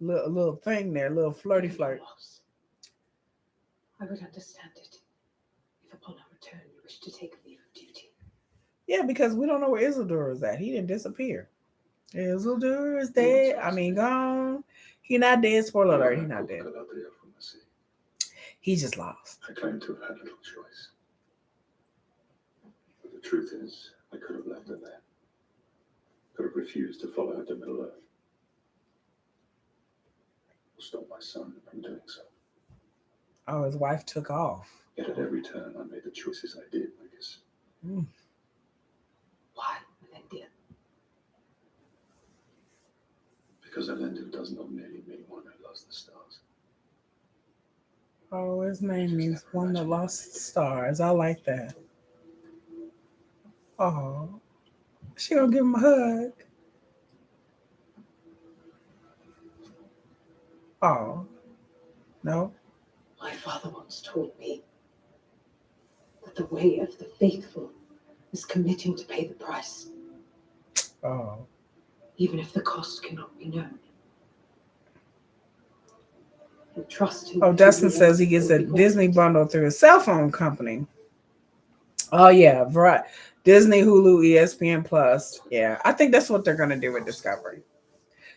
little thing there, a little flirty flirt. I would understand it if upon our return you wish to take leave of duty. Yeah, because we don't know where Isildur is at. He didn't disappear. Isildur is dead. I mean, gone. He not dead. Spoiler alert, he not dead. He just lost. I claim to have had little choice. But the truth is, I could have left her there. Could have refused to follow her to Middle Earth. Or stop my son from doing so. Oh, his wife took off. Yet at every turn, I made the choices I did, I guess. Why, Melindia? Because Elendil does not merely mean one who loves the stars. Oh, his name means one that lost the stars. I like that. Oh, she gonna give him a hug. Oh, no. My father once told me that the way of the faithful is committing to pay the price, Oh, even if the cost cannot be known. And trust in oh. Dustin says he gets a Disney bundle through his cell phone company. Oh yeah, right. Disney, Hulu, ESPN Plus. Yeah, I think that's what they're gonna do with Discovery,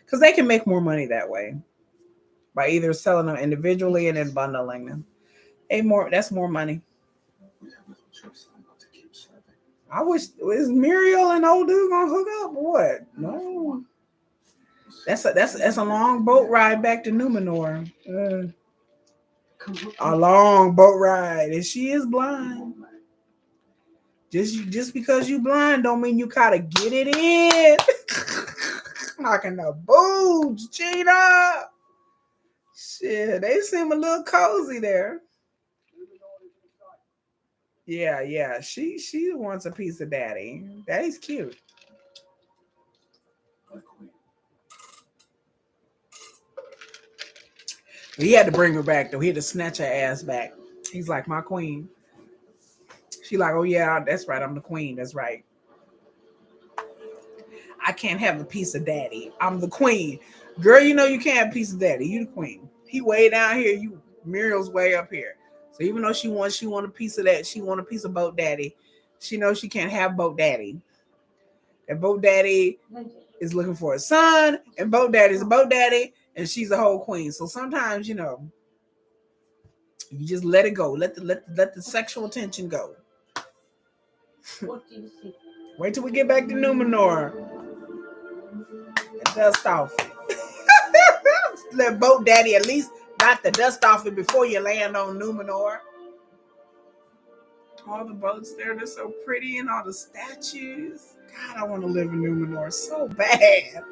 because they can make more money that way by either selling them individually and then bundling them. That's more money. We have little choice than not to keep serving. I wish is Muriel and old dude gonna hook up or what? No. That's a long boat ride back to Numenor. A long boat ride, and she is blind. Just because you blind don't mean you gotta get it in. Knocking the boots, Cheetah. Shit, they seem a little cozy there. Yeah. She wants a piece of Daddy. Daddy's cute. He had to bring her back though. He had to snatch her ass back. He's like, my queen. She like, oh yeah, that's right. I'm the queen. That's right. I can't have a piece of Daddy. I'm the queen. Girl, you know you can't have a piece of Daddy. You the queen. He way down here. Muriel's way up here. So even though she want a piece of that, she want a piece of Boat Daddy. She knows she can't have Boat Daddy. And Boat Daddy is looking for a son, and Boat Daddy's a Boat Daddy, and she's a whole queen. So sometimes, you just let it go. Let the sexual tension go. What do you see? Wait till we get back to Numenor. Dust off it. Let Boat Daddy at least knock the dust off it before you land on Numenor. All the boats there, they're so pretty, and all the statues. God, I want to live in Numenor so bad.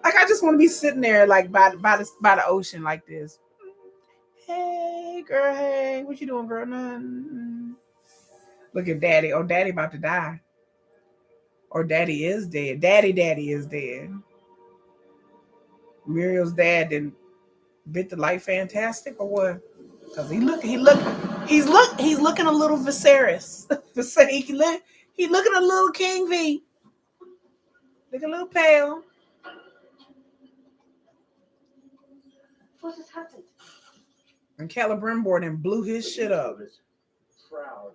Like I just want to be sitting there, like by the ocean, like this. Hey, girl. Hey, what you doing, girl? Nothing. Look at Daddy. Oh, Daddy about to die. Or Daddy is dead. Daddy is dead. Muriel's dad didn't bit the light fantastic or what? Because he's looking a little Viserys. He looking a little King V. Looking a little pale. What has happened? And Celebrimbor then blew his shit up. Proud.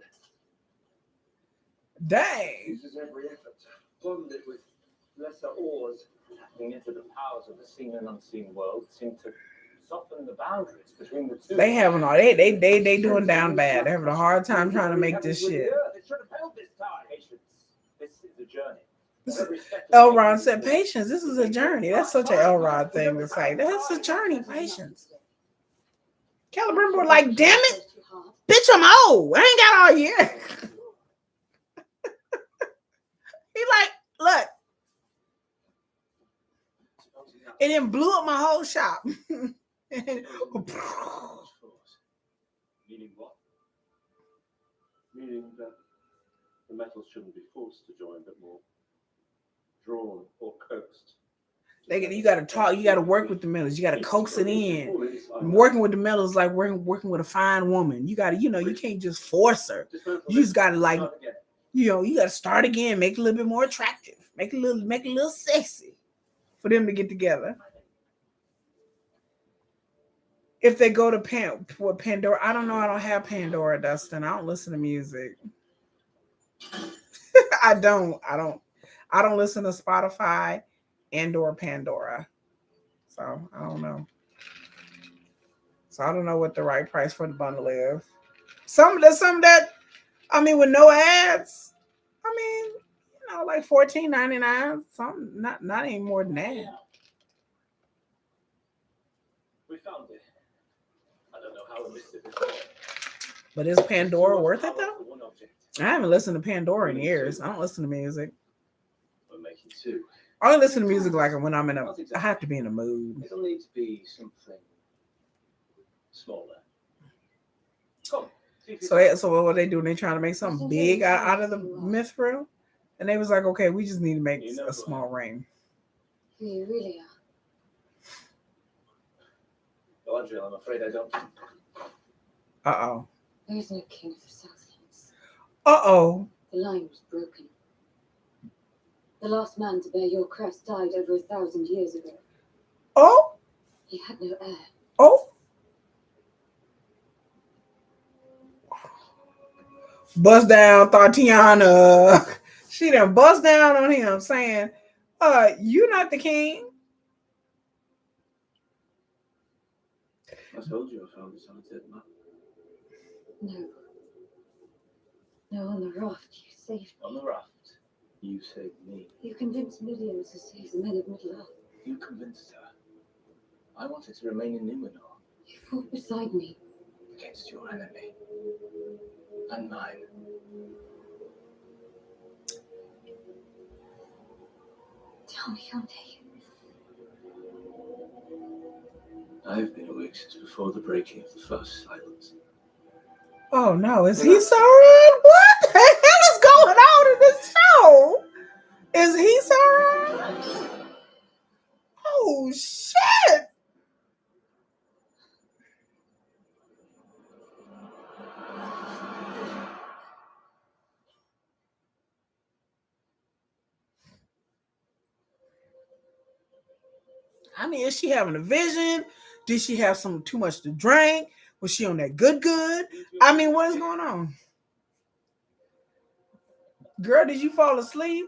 Dang. Uses every effort to fund it with lesser oars. Tapping into the powers of the seen and unseen world seem to soften the boundaries between the two. They having all they doing down bad. They're having a hard time trying to make this shit. It should have held this time. Patience. This is a journey. Elrond said, "Patience. This is a journey." That's such an Elrond thing to say. That's a journey. Patience. Celebrimbor like, damn it, bitch, I'm old. I ain't got all year. He like, look. And then blew up my whole shop. Meaning what? Meaning that the metals shouldn't be forced to join, but more drawn or coaxed. You got to talk. You got to work with the metals. You got to coax it in. Working with the metals is like working with a fine woman. You got to, you can't just force her. You just got to like, you got to start again, make it a little bit more attractive, make it a little sexy for them to get together. If they go to Pandora, I don't know. I don't have Pandora, Dustin. I don't listen to music. I don't listen to Spotify and/or Pandora. So I don't know. So I don't know what the right price for the bundle is. Some that I mean with no ads. I mean, like $14.99. Something not any more than that. We found it. I don't know how we missed it before. But is Pandora worth it though? I haven't listened to Pandora in years. I don't listen to music. We're making two. I only listen to music like when I'm I have to be in a mood. It'll need to be something smaller. Come. So what they do? They trying to make something big out of the mithril, and they was like, okay, we just need to make a small ring. You really are. Well, Andrea, I'm afraid I don't. Uh-oh. There is no king for Southlands. Uh-oh. The line was broken. The last man to bear your crest died over 1,000 years ago. Oh. He had no heir. Oh. Bust down, Tatiana. She done bust down on him saying, you not the king. I told you I found this unsaid map. No. No, on the raft you saved me. On the raft, you saved me. You convinced millions to save the men of Middle-earth. You convinced her. I wanted to remain in Numenor. You fought beside me. Against your enemy. And mine. Tell me your name. I've been awake since before the breaking of the first silence. Oh no, is he Sauron? What the hell is going on in this show? Is he Sauron? Oh shit! I mean, is she having a vision? Did she have too much to drink? Was she on that good? I mean, what is going on? Girl, did you fall asleep?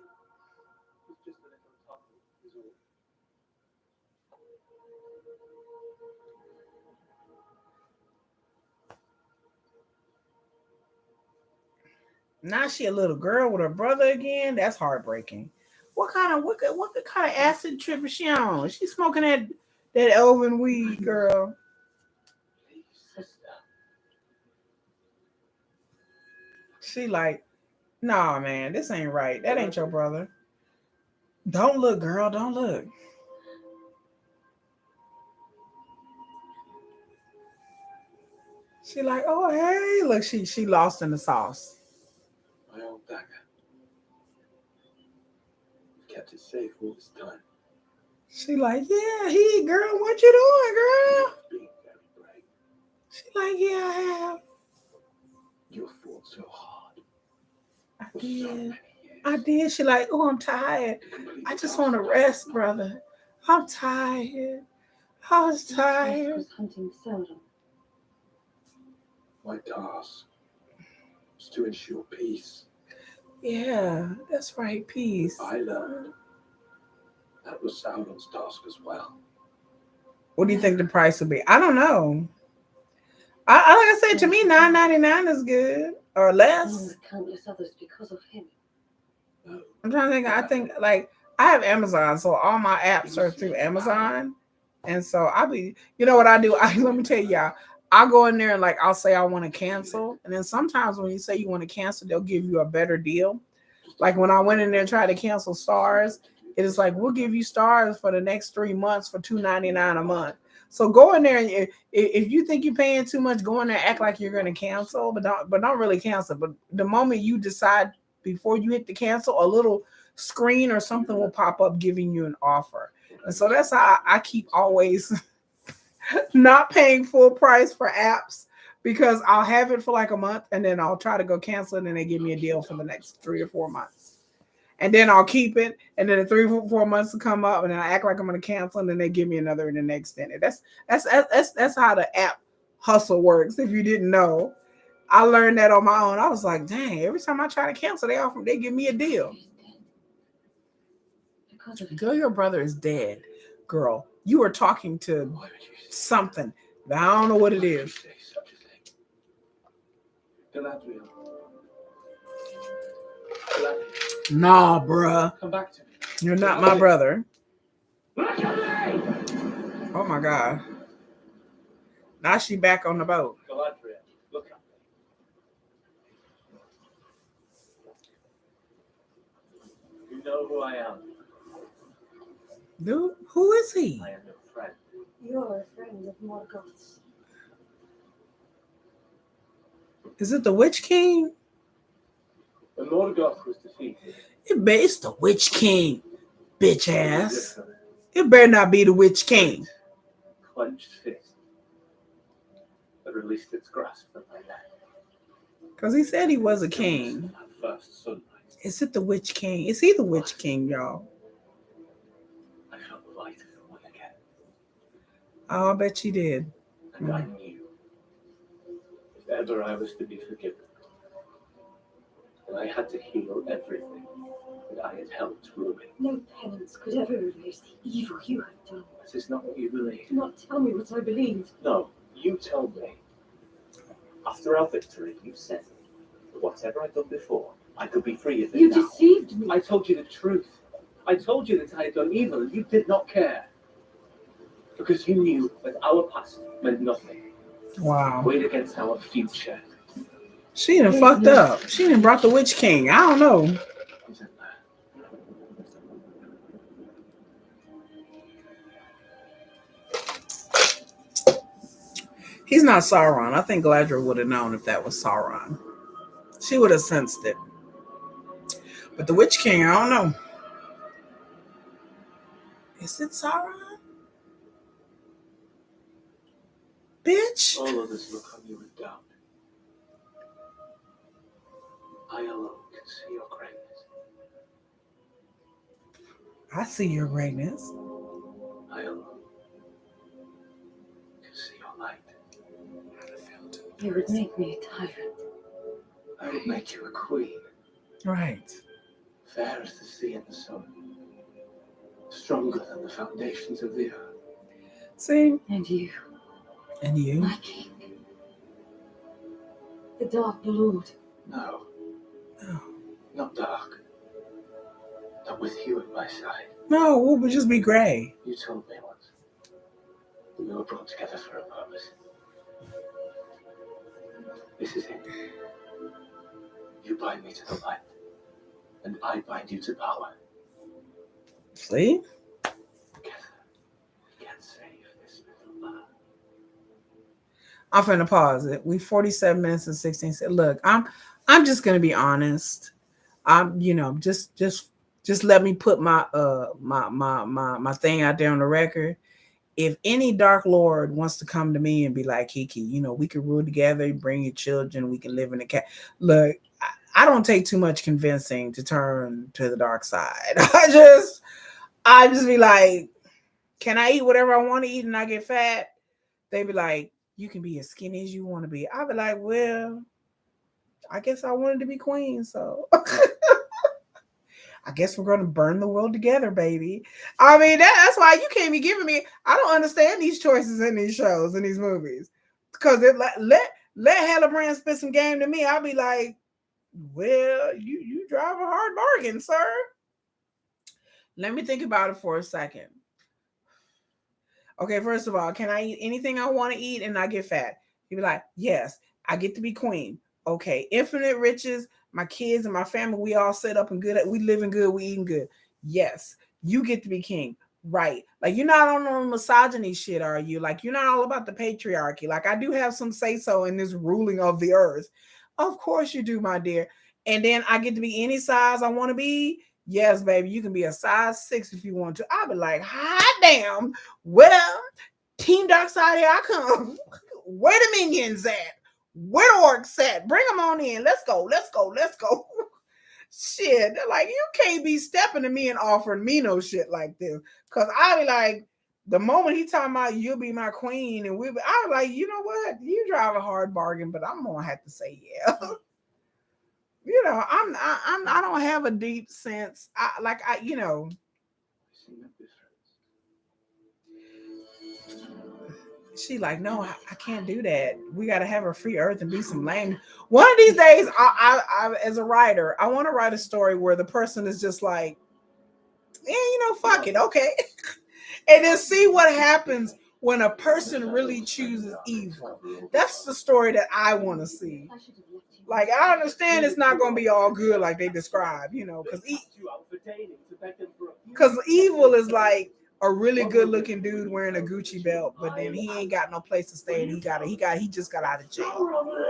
Now she a little girl with her brother again. That's heartbreaking. What kind of acid trip is she on? She's smoking that elven weed, girl. She like, nah, man, this ain't right. That ain't your brother. Don't look, girl. Don't look. She like, oh hey, look, she lost in the sauce. My old dagger. I've kept it safe all this time. She like, yeah, girl, what you doing, girl? Being very brave. She like, yeah, I have. You fought so hard. I For so did. many years. I did. She like, oh, I'm tired. I just want to rest, brother. I'm tired. I was This tired. was hunting Sauron. My task was to ensure peace. Yeah, that's right. Peace. I learned that was Sauron's task as well. What do you think the price would be? I don't know. Like I said, to me, $9.99 is good or And less. the countless others because of him. No, I'm trying to think. I think like I have Amazon, so all my apps are through Amazon, and so I'll be. You know what I do? Let me tell y'all. I'll go in there and like I'll say I want to cancel, and then sometimes when you say you want to cancel, they'll give you a better deal. Like when I went in there and tried to cancel Stars, it is like we'll give you Stars for the next 3 months for $2.99 a month. So go in there and if you think you're paying too much, go in there act like you're going to cancel, but don't really cancel. But the moment you decide before you hit the cancel, a little screen or something will pop up giving you an offer. And so that's how I keep always not paying full price for apps because I'll have it for like a month and then I'll try to go cancel it and they give me a deal for the next 3 or 4 months. And then I'll keep it, and then the 3 or 4 months to come up, and then I act like I'm going to cancel, and then they give me another in the next extended. That's how the app hustle works. If you didn't know, I learned that on my own. I was like, dang! Every time I try to cancel, they give me a deal. Because of Girl, your brother is dead. Girl, you were talking to why would you say something. I don't know what it why would you is. say such a thing? Galadriel. Galadriel, Nah, bruh, come back to me. you're not my brother. Look at me! Oh my god! Now she back on the boat. Galadriel, look at me. You know who I am. Dude, who is he? I am your friend. you're a friend of Morgoth's. Is it the Witch King? When Morgoth was defeated, It's the Witch King, bitch ass. It better not be the Witch King. clenched fist that released its grasp from my neck. Because he said he was a king. That first sunlight, Is it the Witch King? Is he the Witch King, y'all? I felt the light of the one again, Oh, I bet you did. and I knew if ever I was to be forgiven, that I had to heal everything that I had helped ruin. No penance could ever erase the evil you have done. This is not what you believe. Do not tell me what I believe. No, you told me. After our victory, you said that whatever I'd done before, I could be free of it You now. deceived me. I told you the truth. I told you that I had done evil and you did not care. Because you knew that our past meant nothing. Wow. Weighed against our future. She done fucked up. She done brought the Witch King. I don't know. Isn't there? He's not Sauron. I think Galadriel would have known if that was Sauron. She would have sensed it. But the Witch King, I don't know. Is it Sauron? Bitch. All others look on you with doubt. I alone can see your greatness. I see your greatness. I alone can see your light. You would make me a tyrant. I would make you a queen. Right. Fair as the sea and the sun. Stronger than the foundations of the earth. See? And you, And you? my king. The Dark Lord. No, No. not dark. Not with you at my side. No, we would just be gray. You told me once that we were brought together for a purpose. This is it. You bind me to the light, and I bind you to power. See? Together, we can save this little earth. I'm finna pause it. We 47 minutes and 16 seconds. Look, I'm just gonna be honest. I'm, just let me put my my thing out there on the record. If any Dark Lord wants to come to me and be like, Kiki, we can rule together, bring your children, we can live in the cat. Look, I don't take too much convincing to turn to the dark side. I just be like, can I eat whatever I want to eat and I get fat? They be like, you can be as skinny as you want to be. I'd be like, well, I guess I wanted to be queen, so I guess we're going to burn the world together, baby. I mean, that's why you can't be giving me. I don't understand these choices in these shows and these movies, because let Hella Brand spit some game to me. I'll be like, well, you drive a hard bargain, sir. Let me think about it for a second. Okay, first of all, can I eat anything I want to eat and not get fat? You'd be like, yes, I get to be queen. Okay, infinite riches, my kids and my family, we all set up and good. We living good, we eating good. Yes, you get to be king. Right. Like, you're not on no misogyny shit, are you? Like, you're not all about the patriarchy. Like, I do have some say-so in this ruling of the earth. Of course you do, my dear. And then I get to be any size I want to be. Yes, baby, you can be a size 6 if you want to. I'll be like, hot damn. Well, Team Dark Side, here I come. Where the minions at? Where the orcs at? Bring them on in. Let's go. Shit, they're like, you can't be stepping to me and offering me no shit like this. Because I'll be like, the moment he talking about you'll be my queen, and I'll be like, you know what? You drive a hard bargain, but I'm gonna have to say yeah. You know, I don't have a deep sense. She like, no, I can't do that. We got to have a free earth and be some lame. One of these days, I as a writer, I want to write a story where the person is just like, yeah, fuck it, okay, and then see what happens when a person really chooses evil. That's the story that I want to see. Like, I understand it's not going to be all good like they describe, because evil is like a really good looking dude wearing a Gucci belt, but then he ain't got no place to stay, and he just got out of jail.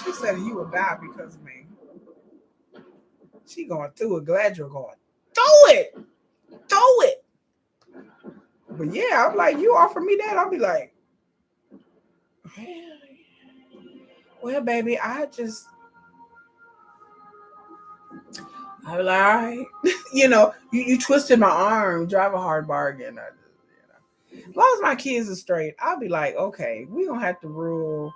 She said you will die because of me. She going through it. Glad you're going through it. But yeah, I'm like, you offer me that, I'll be like, well, baby, I'll be like, all right. You twisted my arm, drive a hard bargain. As long as my kids are straight, I'll be like, okay, we don't have to rule.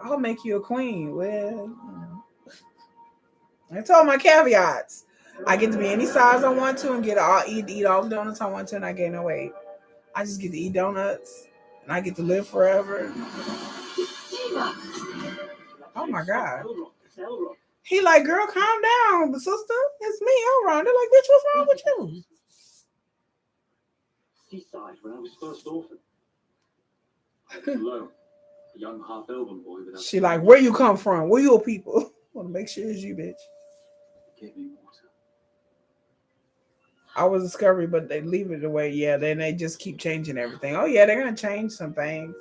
I'll make you a queen. Well, I told my caveats. I get to be any size I want to and eat all the donuts I want to, and I gain no weight. I just get to eat donuts, and I get to live forever. Oh my God. He like, girl, calm down, sister. It's me, Elron. They're like, bitch, what's wrong with you? Seaside, when I was first orphaned, I was alone, a young half-elven boy without. She like, where you come from? Where your people? Want to make sure it's you, bitch. Give me water. I was Discovery, but they leave it away. Yeah, then they just keep changing everything. Oh yeah, they're gonna change some things.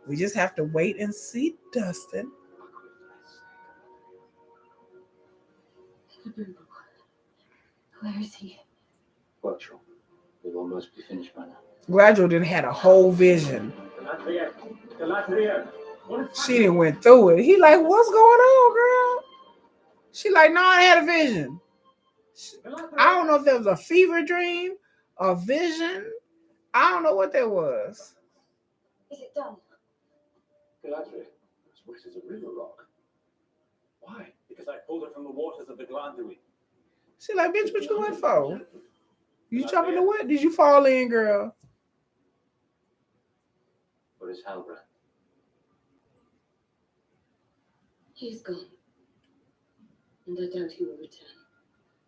We just have to wait and see, Dustin. Where is he? Workshop. We'll almost be finished by now. Gladriel didn't had a whole vision. She didn't went through it. He like, what's going on, girl? She like, no, I had a vision. I don't know if there was a fever dream, a vision. I don't know what that was. Is it done? Galadriel, as wet as a river rock. Why? Because I pulled it from the waters of the Glanduin. She like, bitch, what you went for? You jumping the what? Did you fall in, girl? Where is Halbrand? He's gone. And I doubt he will return.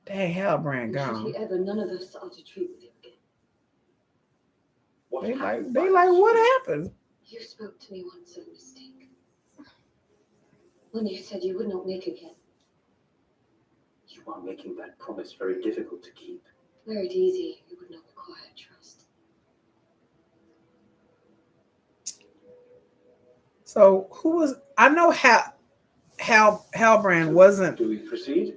Dang, Halbrand And gone. should he ever, none of us are to treat with him again. They like, what happened? You spoke to me once of a mistake. When you said you would not make again. You are making that promise very difficult to keep. Were it easy, it would not require trust. So who was? I know Halbrand wasn't. Do we proceed?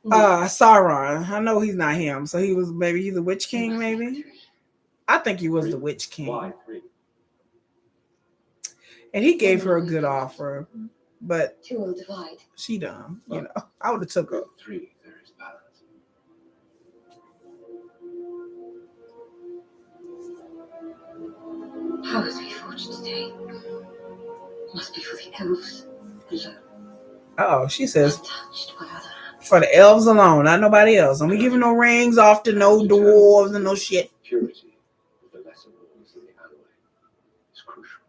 Sauron. I know he's not him. So he's the Witch King, maybe. I think he was the Witch King. Why 3? And he gave her a good offer, but Two will divide. she dumb. I would have took her. 3, there is balance. powers we forged today must be for the elves alone. Oh, she says Untouched by other hands. for the elves alone, not nobody else. Don't be giving no rings off to no dwarves and no shit. Purity of the lesser rules in the alloy is crucial.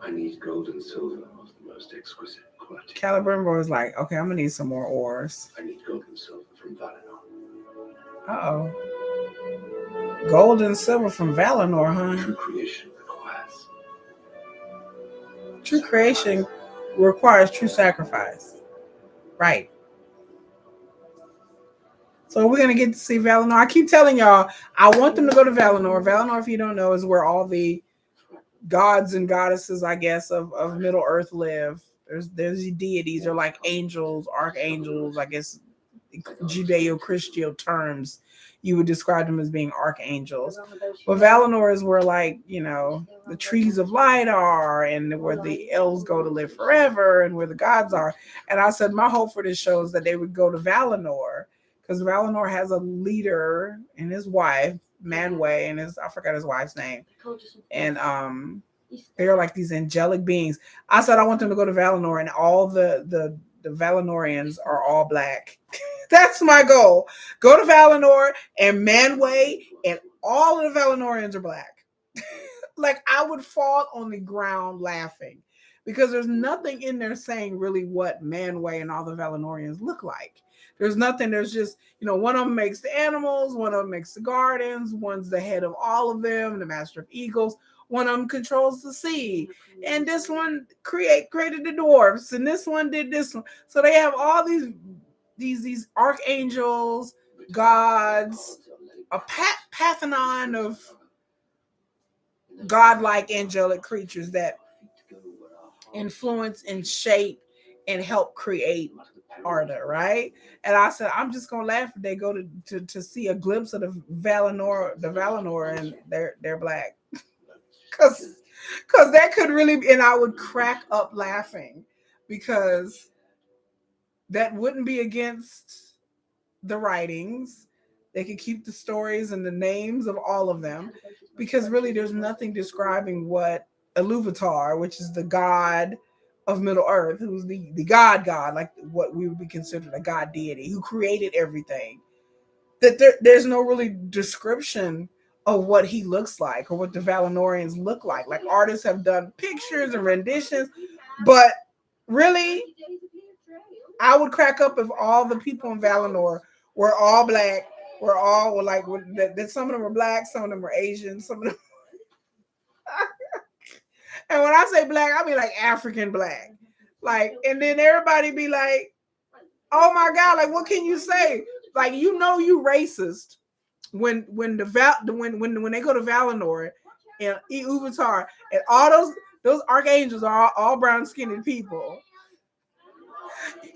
I need gold and silver of the most exquisite quality. Caliburn was like, okay, I'm gonna need some more ores. I need gold and silver from Valinor. Uh-oh. Gold and silver from Valinor, huh? True creation requires. True creation requires true sacrifice. Right. So we're gonna get to see Valinor. I keep telling y'all, I want them to go to Valinor. Valinor, if you don't know, is where all the gods and goddesses, I guess, of Middle Earth live. There's deities, they're like angels, archangels, I guess Judeo-Christian terms. You would describe them as being archangels. But Valinor is where, like, you know, the trees of light are, and where the elves go to live forever, and where the gods are. And I said my hope for this show is that they would go to Valinor, because Valinor has a leader and his wife, Manwë, and I forgot his wife's name. And they're like these angelic beings. I said I want them to go to Valinor, and all the Valinorians are all black. That's my goal. Go to Valinor, and Manwë and all of the Valinorians are black. Like, I would fall on the ground laughing, because there's nothing in there saying really what Manwë and all the Valinorians look like. There's nothing. There's just, you know, one of them makes the animals, one of them makes the gardens, one's the head of all of them, the master of eagles. One of them controls the sea, and this one created the dwarves, and this one did this one. So they have all these archangels, gods, a pantheon of godlike angelic creatures that influence and shape and help create Arda, right? And I said, I'm just gonna laugh if they go to see a glimpse of the Valinor, and they're black. Cause that could really, and I would crack up laughing, because that wouldn't be against the writings. They could keep the stories and the names of all of them, because really there's nothing describing what Iluvatar, which is the god of Middle Earth, who's the god, like what we would be considered a god deity who created everything. That there's no really description of what he looks like or what the Valinorians look like. Like, artists have done pictures and renditions, but really, I would crack up if all the people in Valinor were all black. We're all like, that some of them were black, some of them were Asian, some of them. And when I say black, I mean like African black. Like, and then everybody be like, oh my God, like, what can you say? Like, you know, you racist when they go to Valinor and Iluvatar, and all those archangels are all brown skinned people.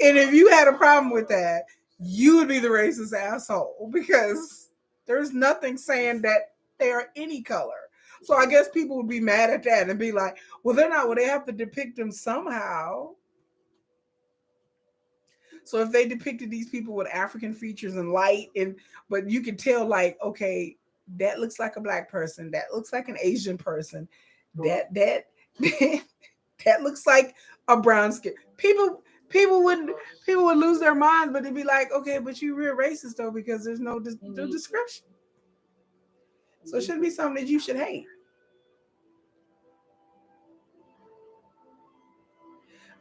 And if you had a problem with that, you would be the racist asshole, because there's nothing saying that they are any color. So I guess people would be mad at that and be like, well, they're not, well, they have to depict them somehow. So if they depicted these people with African features and light, but you could tell, like, okay, that looks like a black person, that looks like an Asian person, that looks like a brown skin. People would lose their minds, but they'd be like, okay, but you're real racist though, because there's no description. So it shouldn't be something that you should hate.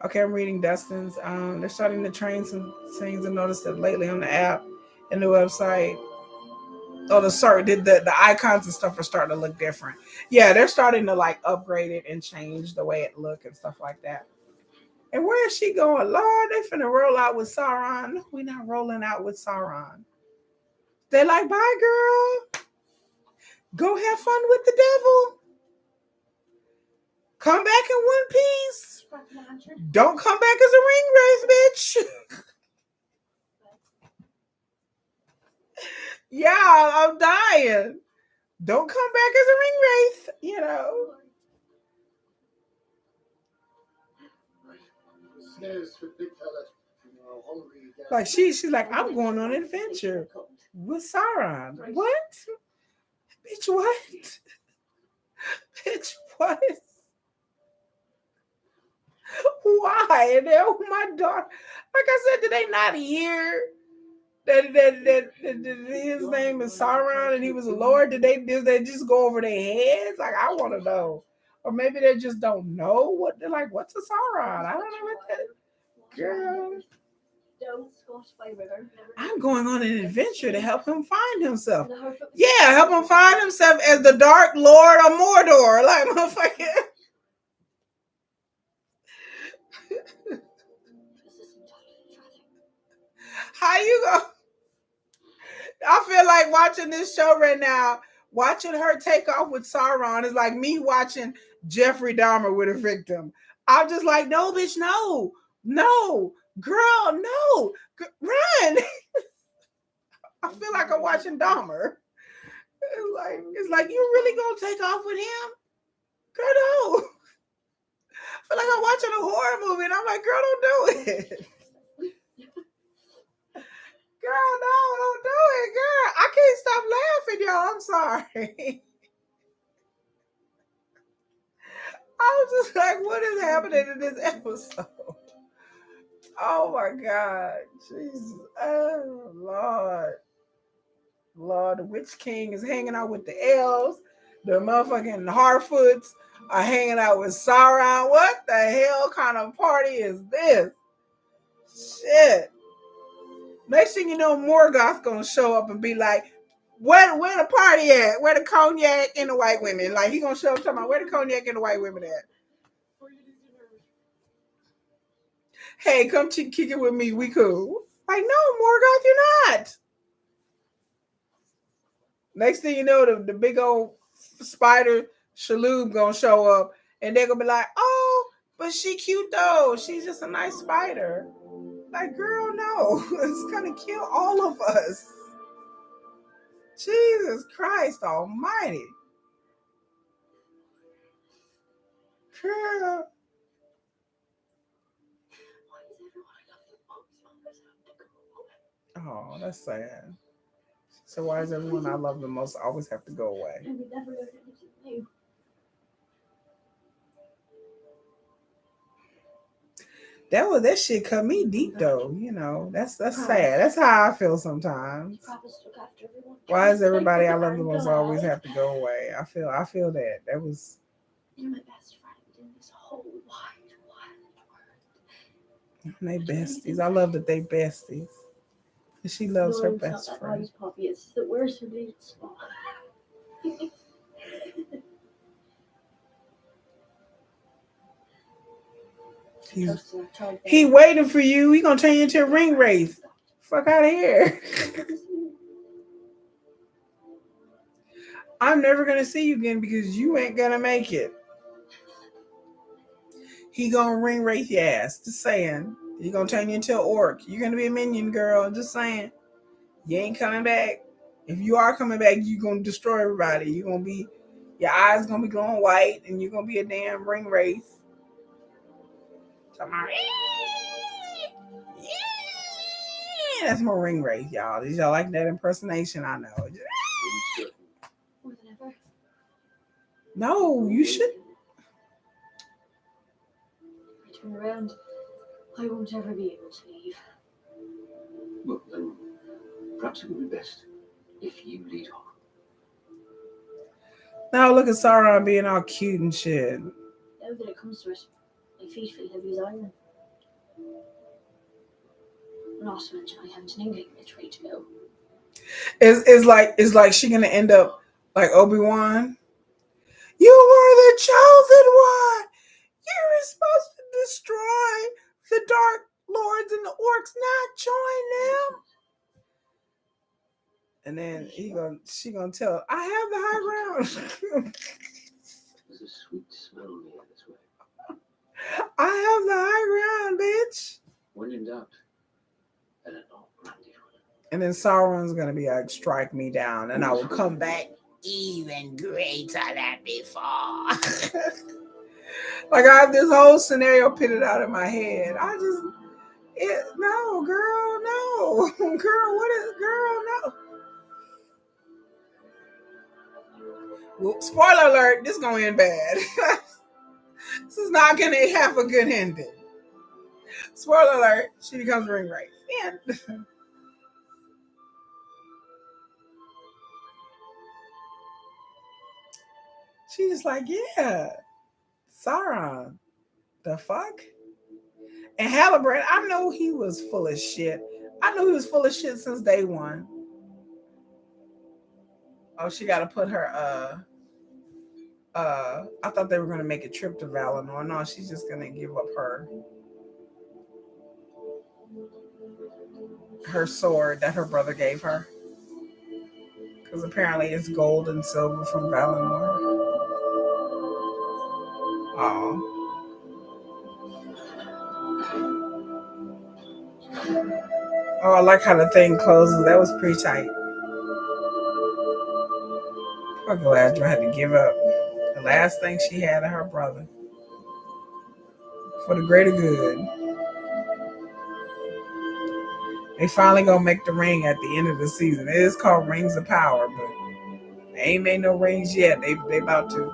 Okay, I'm reading Dustin's. They're starting to train some things. I noticed that lately on the app and the website. Oh, the icons and stuff are starting to look different. Yeah, they're starting to like upgrade it and change the way it look and stuff like that. And where is she going? Lord, they finna roll out with Sauron. We not rolling out with Sauron. They like, bye, girl. Go have fun with the devil. Come back in one piece. Don't come back as a ring wraith, bitch. Yeah, I'm dying. Don't come back as a ring wraith, you know. Like, she's like, I'm going on an adventure with Sauron. What? Bitch, what? Bitch, what? Why? And then my daughter, like I said, did they not hear that his name is Sauron and he was a lord? Did they just go over their heads? Like, I want to know. Or maybe they just don't know what they're like. What's a Sauron? I don't know what that. Girl, I'm going on an adventure to help him find himself. Yeah, help him find himself as the Dark Lord of Mordor. Like, motherfucker. How you go? I feel like watching this show right now, watching her take off with Sauron is like me watching Jeffrey Dahmer with a victim. I'm just like, no, bitch, no, girl, no, run. I feel like I'm watching Dahmer. It's like you really gonna take off with him? Girl, no. I feel like I'm watching a horror movie and I'm like, girl, don't do it. Girl, no, don't do it, girl. I can't stop laughing, y'all. I'm sorry. I was just like, what is happening in this episode? Oh my God. Jesus. Oh, Lord. Lord, the Witch King is hanging out with the elves. The motherfucking Harfoots are hanging out with Sauron. What the hell kind of party is this? Shit. Next thing you know, Morgoth gonna show up and be like, where the party at? Where the cognac and the white women? Like, he gonna show up talking about where the cognac and the white women at? Hey, come kick it with me. We cool. Like, no, Morgoth, you're not. Next thing you know, the big old spider Shalhoub gonna show up and they're gonna be like, oh, but she cute though. She's just a nice spider. Like, girl, no. It's gonna kill all of us. Jesus Christ almighty. Girl. Oh, that's sad. So why does everyone I love the most always have to go away? And we never learned anything new. That shit cut me deep though. You know, that's sad. That's how I feel sometimes. Why does everybody I love the most always have to go away? I feel that. That was. You're my best friend in this whole wide world. They besties. I love that they besties. And she loves her best friend. Poppy, it's the worst related spot. He waiting for you. He gonna turn you into a ring wraith. Fuck out of here. I'm never gonna see you again because you ain't gonna make it. He gonna ring wraith your ass. Just saying. He gonna turn you into an orc. You're gonna be a minion, girl. Just saying. You ain't coming back. If you are coming back, you gonna destroy everybody. You gonna be, your eyes gonna be glowing white, and you're gonna be a damn ring wraith. That's my ring wraith, y'all. Did y'all like that impersonation? I know. More than ever. No, you should. I turn around, I won't ever be able to leave. Well, then, perhaps it would be best if you lead off. Now look at Sauron being all cute and shit. Now that it comes to it, my feet feel heavy as iron. Not to mention I haven't an inkling which way to go. It's like she gonna end up like Obi-Wan. You were the chosen one. You were supposed to destroy the Dark Lords and the orcs, not join them. And then she gonna tell, I have the high ground. There's a sweet smell near this way. I have the high ground, bitch. When in doubt, then an old brandy one. And then Sauron's gonna be like, strike me down, and I will come back even greater than before. Like, I have this whole scenario pitted out in my head. No, girl, no. Girl, no. Well, spoiler alert, this is going to end bad. This is not going to have a good ending. Spoiler alert, she becomes ring wraith. And she's like, yeah, Sauron. The fuck? And Halibran, I know he was full of shit. I knew he was full of shit since day one. Oh, she got to put her, I thought they were going to make a trip to Valinor. No, she's just going to give up her sword that her brother gave her. Because apparently it's gold and silver from Valinor. Oh. Oh, I like how the thing closes. That was pretty tight. Poor Galadriel had to give up the last thing she had of her brother for the greater good. They finally gonna make the ring at the end of the season. It is called Rings of Power, but they ain't made no rings yet. They about to.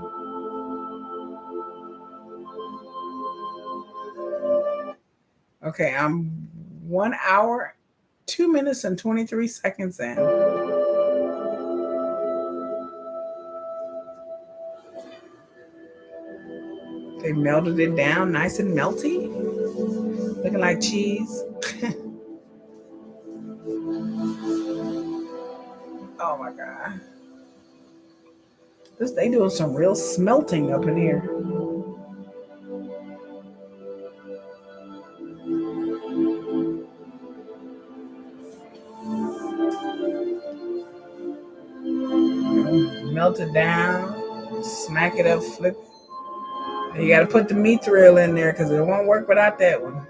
Okay, I'm 1 hour, 2 minutes, and 23 seconds in. They melted it down nice and melty. Looking like cheese. Oh my God. They doing some real smelting up in here. Melt it down, smack it up, flip it. You got to put the mithril in there because it won't work without that one.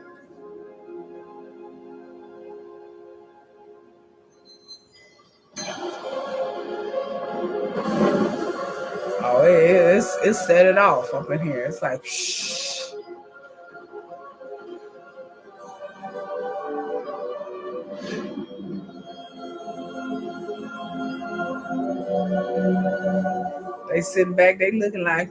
Oh, it's set it off up in here. It's like, shh. They sitting back, they looking like,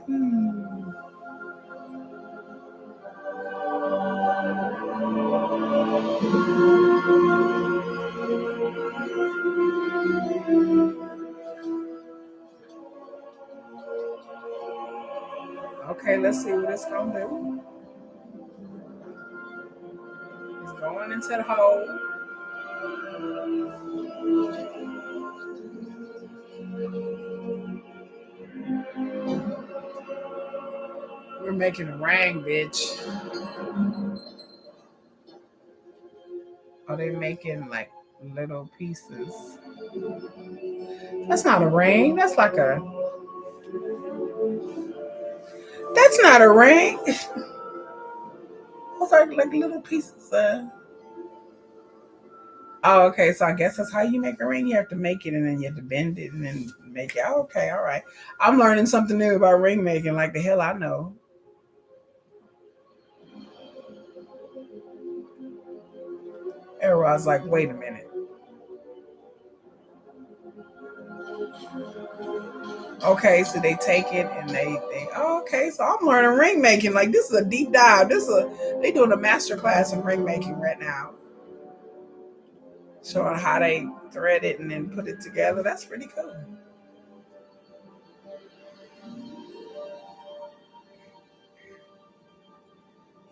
Okay, let's see what it's gonna do. It's going into the hole. We're making a ring, bitch. Oh, they making like little pieces. That's not a ring. That's not a ring. Those are like little pieces. Oh, okay. So I guess that's how you make a ring. You have to make it and then you have to bend it and then make it. Oh, okay, all right. I'm learning something new about ring making. Like the hell I know. Everyone's like, wait a minute. Okay, so they take it and they okay, so I'm learning ring making. Like this is a deep dive. They doing a master class in ring making right now. Showing how they thread it and then put it together. That's pretty cool.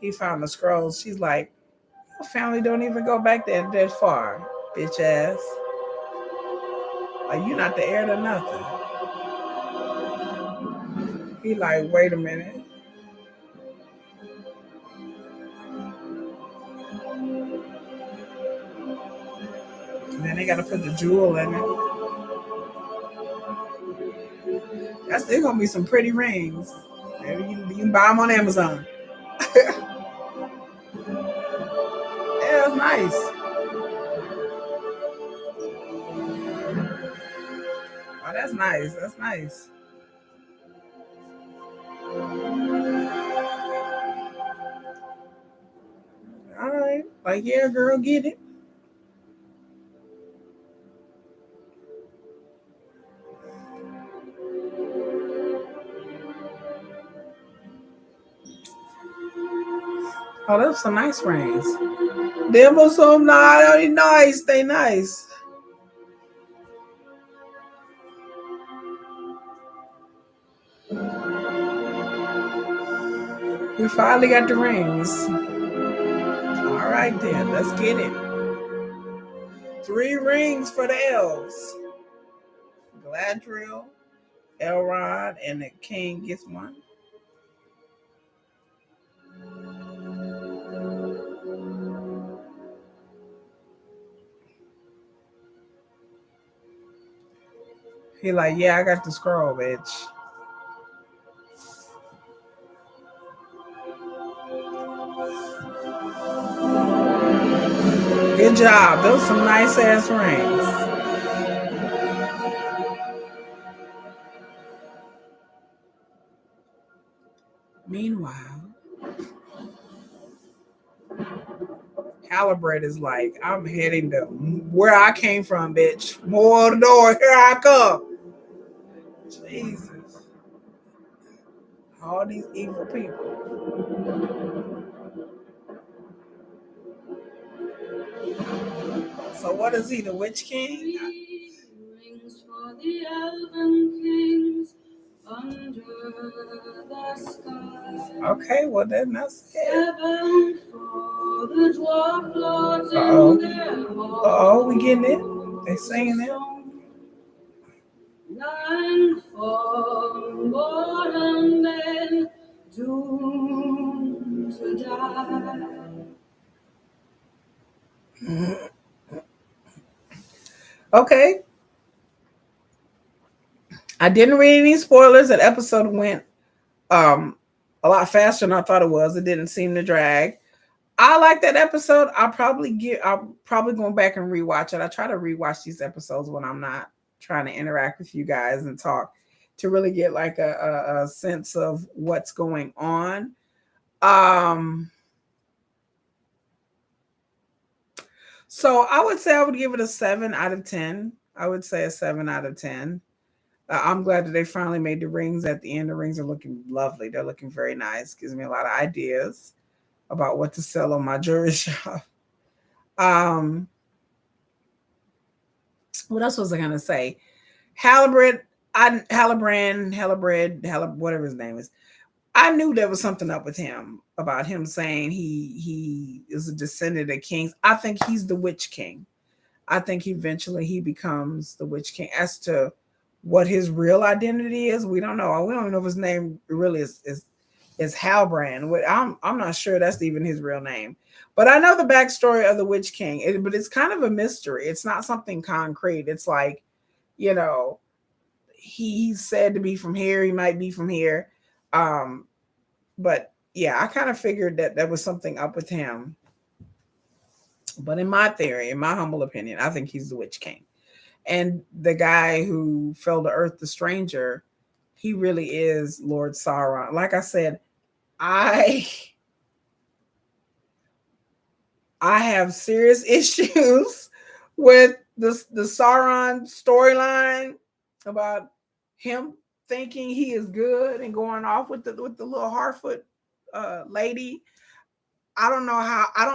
He found the scrolls. She's like, your family don't even go back there that far, bitch ass. Like, you're not the heir to nothing. He like, wait a minute. And then they got to put the jewel in it. That's still going to be some pretty rings. Maybe you can buy them on Amazon. Yeah, that's nice. Oh, that's nice. That's nice. All right. Like, yeah, girl, get it. Oh, those some nice rings. Them was so nice. They nice. We finally got the rings. All right then, let's get it. 3 rings for the elves. Galadriel, Elrond, and the king gets one. He like, yeah, I got the scroll, bitch. Good job. Those some nice ass rings. Meanwhile, Halibut is like, I'm heading to where I came from, bitch. Mordor, here I come. Jesus. All these evil people. So what is he, the Witch King? Rings for the elven kings under the sky. Okay, well then that's it. 7 for the dwarf lords Uh-oh. in their halls. Uh-oh, we getting it. They singing it. 9 for mortal men doomed to die. Okay. I didn't read any spoilers. That episode went a lot faster than I thought it was. It didn't seem to drag. I like that episode. I'll probably go back and rewatch it. I try to rewatch these episodes when I'm not trying to interact with you guys and talk to really get like a sense of what's going on. So I would say I would give it a 7 out of 10. I would say a 7 out of 10. I'm glad that they finally made the rings at the end. The rings are looking lovely. They're looking very nice. Gives me a lot of ideas about what to sell on my jewelry shop. What else was I gonna say? Halibut, whatever his name is. I knew there was something up with him about him saying he is a descendant of kings. I think he's the Witch King. I think eventually he becomes the Witch King. As to what his real identity is, we don't know. We don't even know if his name really is Halbrand. I'm not sure that's even his real name. But I know the backstory of the Witch King. But it's kind of a mystery. It's not something concrete. It's like, you know, he's said to be from here. He might be from here. But yeah, I kind of figured that there was something up with him. But in my theory, in my humble opinion, I think he's the Witch King. And the guy who fell to earth, the stranger, he really is Lord Sauron. Like I said, I have serious issues with the Sauron storyline about him thinking he is good and going off with the little Harfoot lady. I don't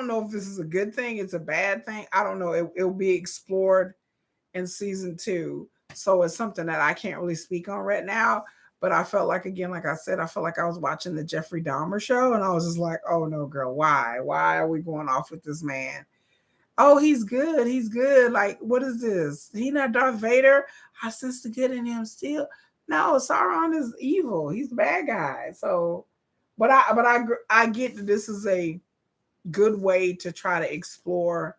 know if this is a good thing. It's a bad thing. I don't know. It'll be explored in season 2. So it's something that I can't really speak on right now. But I felt like, again, like I said, I felt like I was watching the Jeffrey Dahmer show. And I was just like, oh no, girl, why? Why are we going off with this man? Oh, he's good. He's good. Like, what is this? He not Darth Vader? I sense the good in him still. No, Sauron is evil. He's the bad guy. So, but I get that this is a good way to try to explore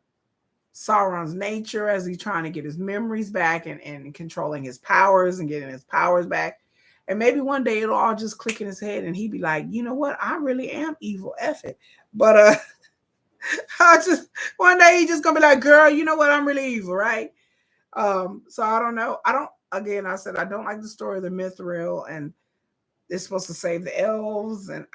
Sauron's nature as he's trying to get his memories back and controlling his powers and getting his powers back. And maybe one day it'll all just click in his head and he'd be like, you know what? I really am evil. F it. But one day he's just gonna be like, girl, you know what? I'm really evil, right? So I don't know. I said I don't like the story of the Mithril, and they're supposed to save the elves, and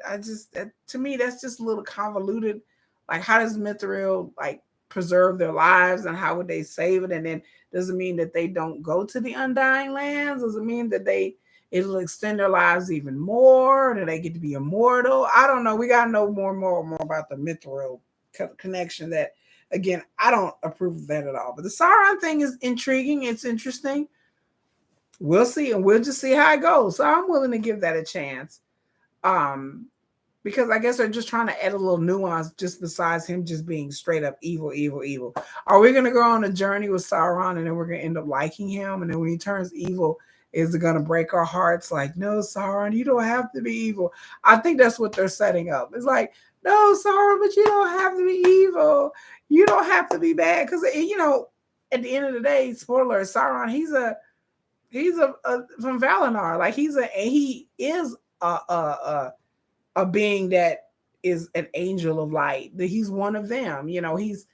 I just, to me, that's just a little convoluted. Like, how does Mithril like preserve their lives, and how would they save it? And then does it mean that they don't go to the Undying Lands? Does it mean that they, It'll extend their lives even more. Do they get to be immortal? I don't know. We gotta know more and more about the mithril connection. That again, I don't approve of that at all. But the Sauron thing is intriguing. It's interesting. We'll see, and we'll just see how it goes. So I'm willing to give that a chance. Because I guess they're just trying to add a little nuance just besides him just being straight up evil, evil, evil. Are we going to go on a journey with Sauron and then we're going to end up liking him? And then when he turns evil, is it going to break our hearts? Like, no, Sauron, you don't have to be evil. I think that's what they're setting up. It's like, no, Sauron, but you don't have to be evil. You don't have to be bad. Because, you know, at the end of the day, spoiler, Sauron, he's a from Valinor. Like he is a being that is an angel of light. That he's one of them. You know, he's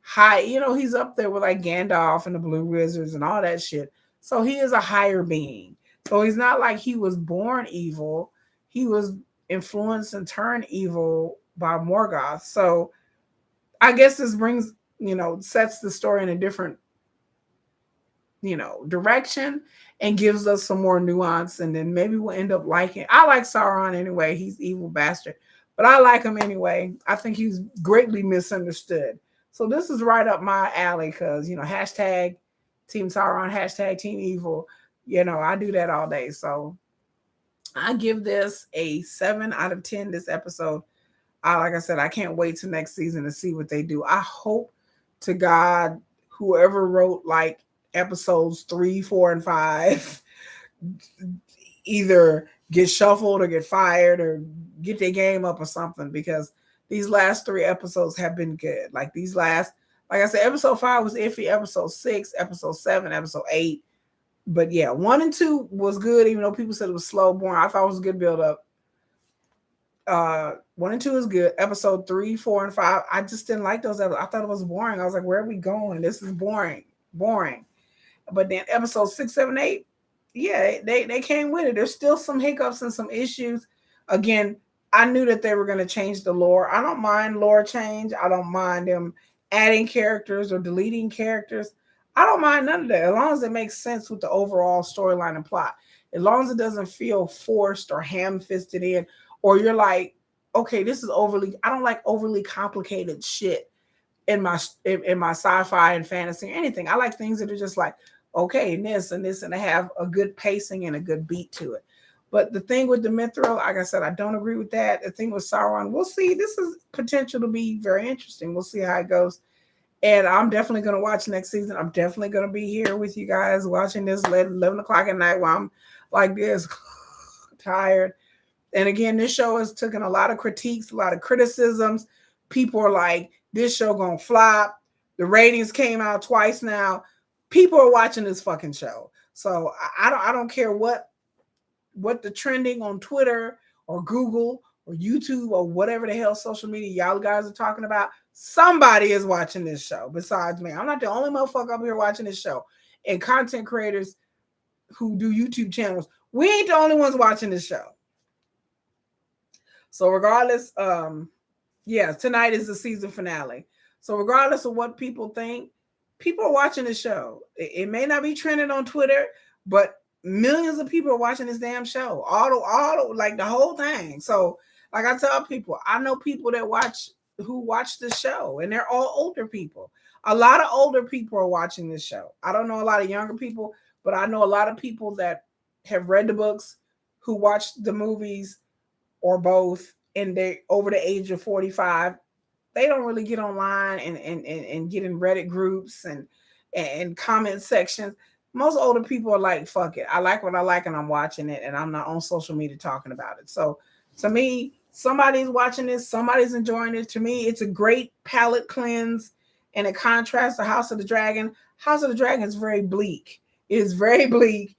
high. You know, he's up there with like Gandalf and the Blue Wizards and all that shit. So he is a higher being. So he's not like he was born evil. He was influenced and turned evil by Morgoth. So I guess this brings, you know, sets the story in a different, you know, direction and gives us some more nuance, and then maybe we'll end up liking. I like Sauron anyway. He's evil bastard, but I like him anyway. I think he's greatly misunderstood. So this is right up my alley because, you know, hashtag Team Sauron, hashtag Team Evil. You know, I do that all day. So I give this a 7 out of 10 this episode. Like I said, I can't wait till next season to see what they do. I hope to God whoever wrote like episodes 3, 4, and 5 either get shuffled or get fired or get their game up or something, because these last 3 episodes have been good. Like I said, episode 5 was iffy, episode 6, episode 7, episode 8. But yeah, 1 and 2 was good, even though people said it was slow, boring. I thought it was a good build up. 1 and 2 is good. Episode 3, 4, and 5, I just didn't like those episodes. I thought it was boring. I was like, where are we going? This is boring. But then episode 6, 7, 8, yeah, they came with it. There's still some hiccups and some issues. Again, I knew that they were going to change the lore. I don't mind lore change. I don't mind them adding characters or deleting characters. I don't mind none of that, as long as it makes sense with the overall storyline and plot. As long as it doesn't feel forced or ham-fisted in, or you're like, okay, this is I don't like overly complicated shit in my sci-fi and fantasy or anything. I like things that are just like, okay, and this, and they have a good pacing and a good beat to it. But the thing with the mithril, like I said, I don't agree with that. The thing with Sauron, we'll see. This is potential to be very interesting. We'll see how it goes. And I'm definitely going to watch next season. I'm definitely going to be here with you guys watching this 11 o'clock at night while I'm like this, tired. And again, this show has taken a lot of critiques, a lot of criticisms. People are like, this show going to flop. The ratings came out twice now. People are watching this fucking show. So I don't care what the trending on Twitter or Google or YouTube or whatever the hell social media y'all guys are talking about. Somebody is watching this show besides me. I'm not the only motherfucker up here watching this show. And content creators who do YouTube channels, we ain't the only ones watching this show. So regardless, tonight is the season finale. So regardless of what people think, people are watching the show. It may not be trending on Twitter, but millions of people are watching this damn show. All like the whole thing. So like I tell people, I know people who watch the show, and they're all older people. A lot of older people are watching this show. I don't know a lot of younger people, but I know a lot of people that have read the books, who watched the movies, or both, and they're over the age of 45. They don't really get online and get in Reddit groups and comment sections. Most older people are like, fuck it. I like what I like and I'm watching it, and I'm not on social media talking about it. So to me, somebody's watching this, somebody's enjoying it. To me, it's a great palate cleanse, and it contrasts to House of the Dragon. House of the Dragon is very bleak. It is very bleak.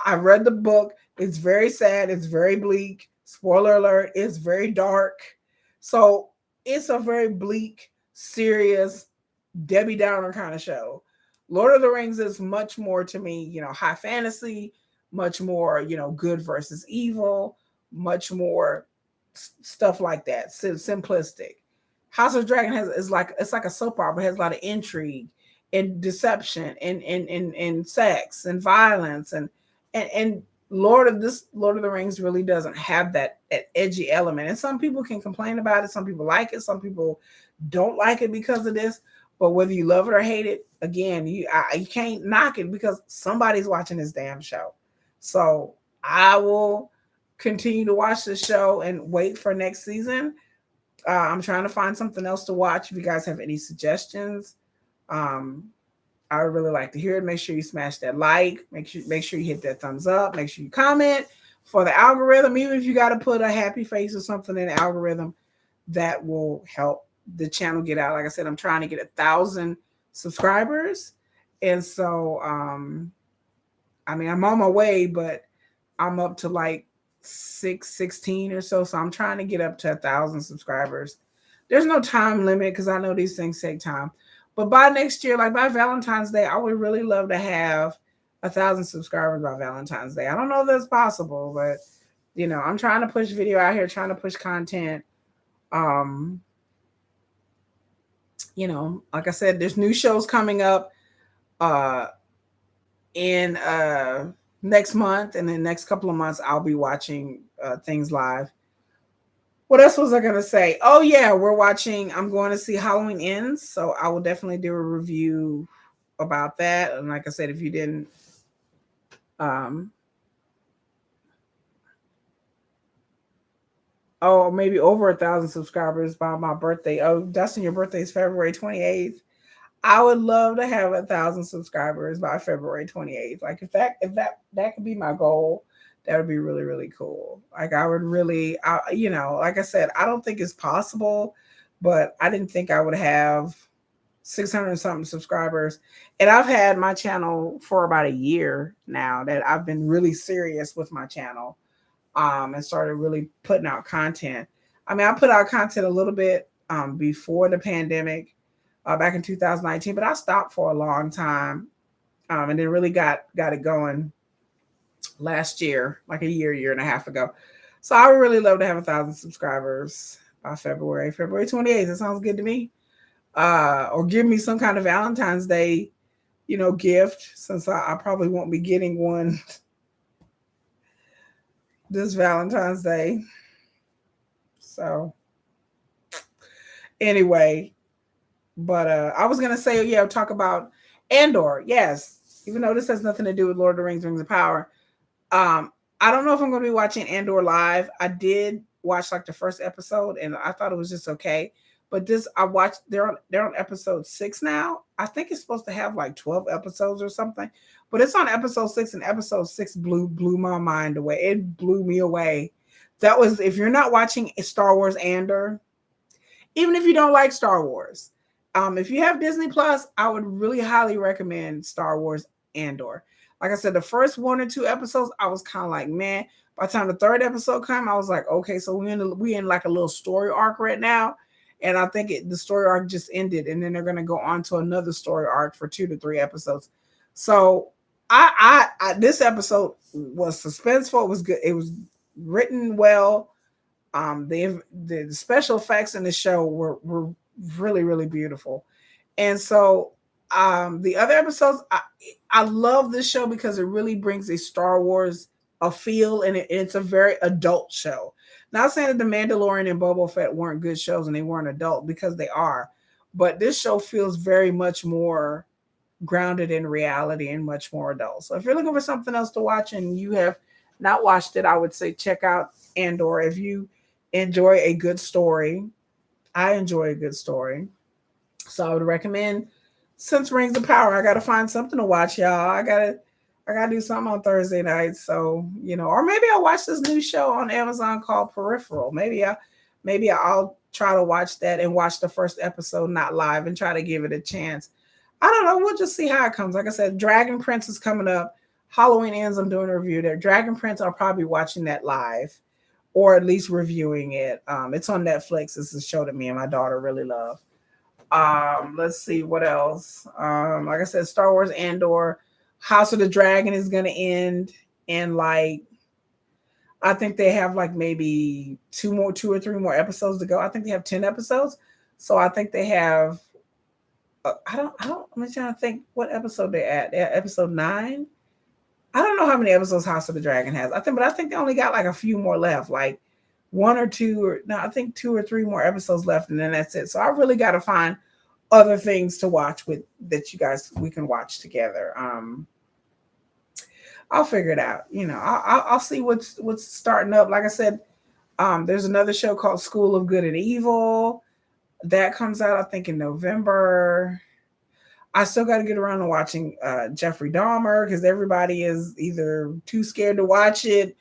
I read the book. It's very sad. It's very bleak. Spoiler alert, it's very dark. So it's a very bleak, serious, Debbie Downer kind of show. Lord of the Rings is much more, to me, high fantasy, much more, good versus evil, much more stuff like that, simplistic. House of Dragon it's like a soap opera. It has a lot of intrigue and deception and sex and violence and Lord of the Rings really doesn't have that edgy element. And some people can complain about it. Some people like it. Some people don't like it because of this. But whether you love it or hate it, again, you can't knock it because somebody's watching this damn show. So I will continue to watch the show and wait for next season. I'm trying to find something else to watch. If you guys have any suggestions, I would really like to hear it. Make sure you smash that like. Make sure you hit that thumbs up. Make sure you comment for the algorithm. Even if you got to put a happy face or something in the algorithm, that will help the channel get out. Like I said, I'm trying to get 1,000 subscribers, and so I mean, I'm on my way, but I'm up to like 16 or so. So I'm trying to get up to 1,000 subscribers. There's no time limit because I know these things take time. But by next year, like by Valentine's Day, I would really love to have 1,000 subscribers by Valentine's Day. I don't know if that's possible, but you know, I'm trying to push video out here, trying to push content. You know, like I said, there's new shows coming up in next month, and then next couple of months I'll be watching things live. What else was I going to say? Oh, yeah, I'm going to see Halloween Ends. So I will definitely do a review about that. And like I said, if you didn't, maybe over 1,000 subscribers by my birthday. Oh, Dustin, your birthday is February 28th. I would love to have 1,000 subscribers by February 28th. Like if that could be my goal, that would be really, really cool. Like I would really, you know, like I said, I don't think it's possible, but I didn't think I would have 600 and something subscribers. And I've had my channel for about a year now that I've been really serious with my channel and started really putting out content. I mean, I put out content a little bit before the pandemic back in 2019, but I stopped for a long time and then really got it going last year, like a year and a half ago. So I would really love to have 1,000 subscribers by February 28th. That sounds good to me. Or give me some kind of Valentine's Day, you know, gift, since I probably won't be getting one this Valentine's Day. So anyway, but I was gonna say, yeah, talk about Andor. Yes, even though this has nothing to do with Lord of the Rings, Rings of Power. I don't know if I'm going to be watching Andor live. I did watch like the first episode, and I thought it was just okay. But this, I watched. They're on episode 6 now. I think it's supposed to have like 12 episodes or something, but it's on episode 6, and episode 6 blew my mind away. It blew me away. That was, if you're not watching Star Wars Andor, even if you don't like Star Wars, if you have Disney Plus, I would really highly recommend Star Wars Andor. Like I said, the first 1 or 2 episodes, I was kind of like, man. By the time the 3rd episode came, I was like, okay, so we in like a little story arc right now. And I think the story arc just ended, and then they're going to go on to another story arc for 2 to 3 episodes. So I this episode was suspenseful. It was good. It was written well. The special effects in the show were really, really beautiful. And so the other episodes, I love this show because it really brings a Star Wars a feel, and it's a very adult show. Not saying that The Mandalorian and Boba Fett weren't good shows and they weren't adult, because they are, but this show feels very much more grounded in reality and much more adult. So if you're looking for something else to watch and you have not watched it, I would say check out Andor. If you enjoy a good story, I enjoy a good story. So I would recommend, since Rings of Power, I got to find something to watch, y'all. I gotta do something on Thursday night. So, you know, or maybe I'll watch this new show on Amazon called Peripheral. Maybe I'll try to watch that and watch the first episode, not live, and try to give it a chance. I don't know. We'll just see how it comes. Like I said, Dragon Prince is coming up. Halloween Ends, I'm doing a review there. Dragon Prince, I'll probably be watching that live, or at least reviewing it. It's on Netflix. It's a show that me and my daughter really love. Let's see what else. Like I said, Star Wars Andor. House of the Dragon is going to end in like, I think they have like maybe 2 or 3 more episodes to go. I think they have 10 episodes. So I think they have, I'm trying to think what episode they're at. They're at episode 9. I don't know how many episodes House of the Dragon has. I think they only got like a few more left, like one or two, or no, I think 2 or 3 more episodes left, and then that's it. So I really got to find other things to watch with that you guys we can watch together. I'll figure it out. I'll see what's starting up. Like I said, there's another show called School of Good and Evil that comes out, I think, in November. I still got to get around to watching Jeffrey Dahmer because everybody is either too scared to watch it,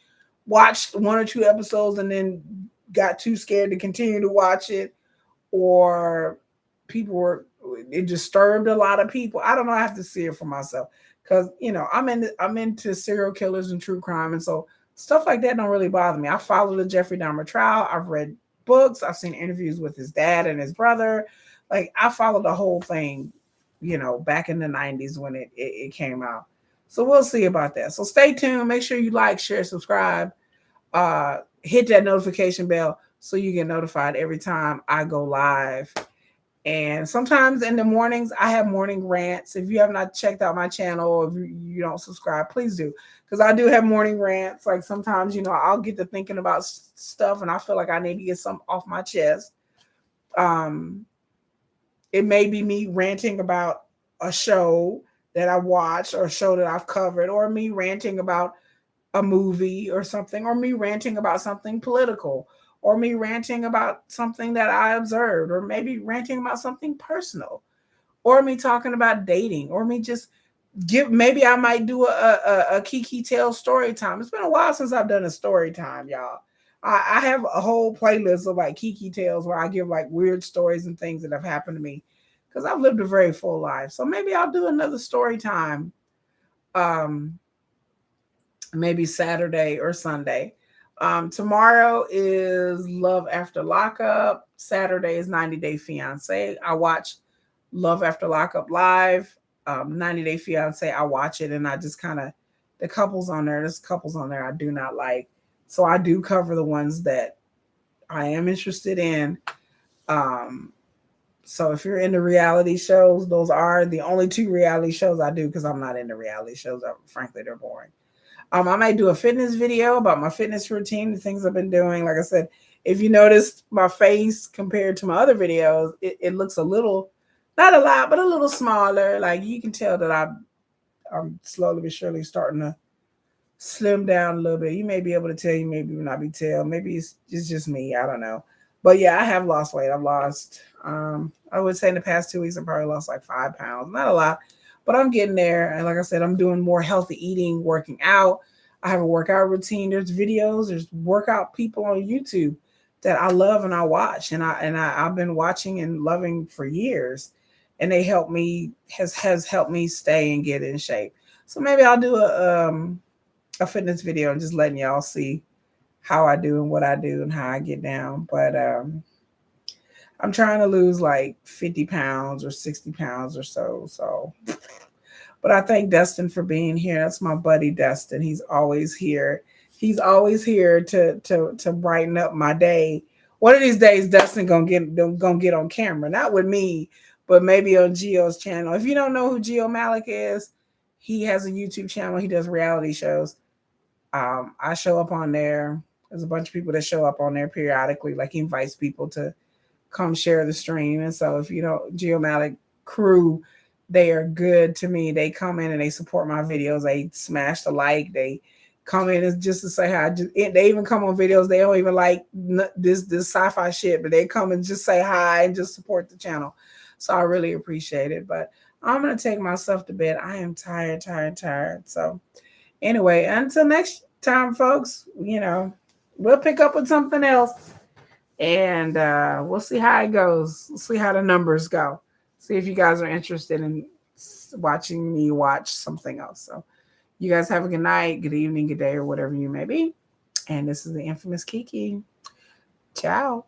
watched 1 or 2 episodes, and then got too scared to continue to watch it, or it disturbed a lot of people. I don't know. I have to see it for myself because I'm into serial killers and true crime, and so stuff like that don't really bother me. I follow the Jeffrey Dahmer trial. I've read books. I've seen interviews with his dad and his brother. Like I followed the whole thing, back in the 90s when it came out. So we'll see about that. So stay tuned. Make sure you like, share, subscribe, hit that notification bell so you get notified every time I go live. And sometimes in the mornings, I have morning rants. If you have not checked out my channel, or if you don't subscribe, please do. Because I do have morning rants. Like sometimes, I'll get to thinking about stuff and I feel like I need to get something off my chest. It may be me ranting about a show that I watched or a show that I've covered, or me ranting about a movie or something, or me ranting about something political, or me ranting about something that I observed, or maybe ranting about something personal, or me talking about dating, or me just maybe I might do a Kiki Tales story time. It's been a while since I've done a story time, y'all. I have a whole playlist of like Kiki Tales where I give like weird stories and things that have happened to me because I've lived a very full life. So maybe I'll do another story time, maybe Saturday or Sunday. Tomorrow is Love After Lockup. Saturday is 90 Day Fiance. I watch Love After Lockup live. 90 Day Fiance, I watch it and I just kind of, there's couples on there I do not like. So I do cover the ones that I am interested in. So if you're into reality shows, those are the only 2 reality shows I do because I'm not into reality shows. Frankly, they're boring. I might do a fitness video about my fitness routine, the things I've been doing. Like I said, if you notice my face compared to my other videos, it looks a little, not a lot, but a little smaller. Like you can tell that I'm slowly but surely starting to slim down a little bit. You may be able to tell, you maybe not be tell. Maybe it's just me. I don't know. But yeah, I have lost weight. I've lost, I would say in the past 2 weeks, I probably lost like 5 pounds. Not a lot, but I'm getting there. And like I said, I'm doing more healthy eating, working out. I have a workout routine. There's videos, there's workout people on YouTube that I love and I watch. And I've been watching and loving for years. And they help me, has helped me stay and get in shape. So maybe I'll do a fitness video and just letting y'all see how I do and what I do and how I get down. But I'm trying to lose like 50 pounds or 60 pounds or so. So, but I thank Dustin for being here. That's my buddy, Dustin. He's always here. He's always here to brighten up my day. One of these days, Dustin gonna get on camera, not with me, but maybe on Gio's channel. If you don't know who Gio Malik is, he has a YouTube channel. He does reality shows. I show up on there. There's a bunch of people that show up on there periodically. Like he invites people to come share the stream. And so if you know Gio Malik crew, they are good to me. They come in and they support my videos. They smash the like. They come in just to say hi. They even come on videos. They don't even like this sci-fi shit, but they come and just say hi and just support the channel. So I really appreciate it. But I'm going to take myself to bed. I am tired. So anyway, until next time, folks, we'll pick up with something else and we'll see how it goes. We'll see how the numbers go. See if you guys are interested in watching me watch something else. So you guys have a good night, good evening, good day, or whatever you may be. And this is the infamous Kiki. Ciao.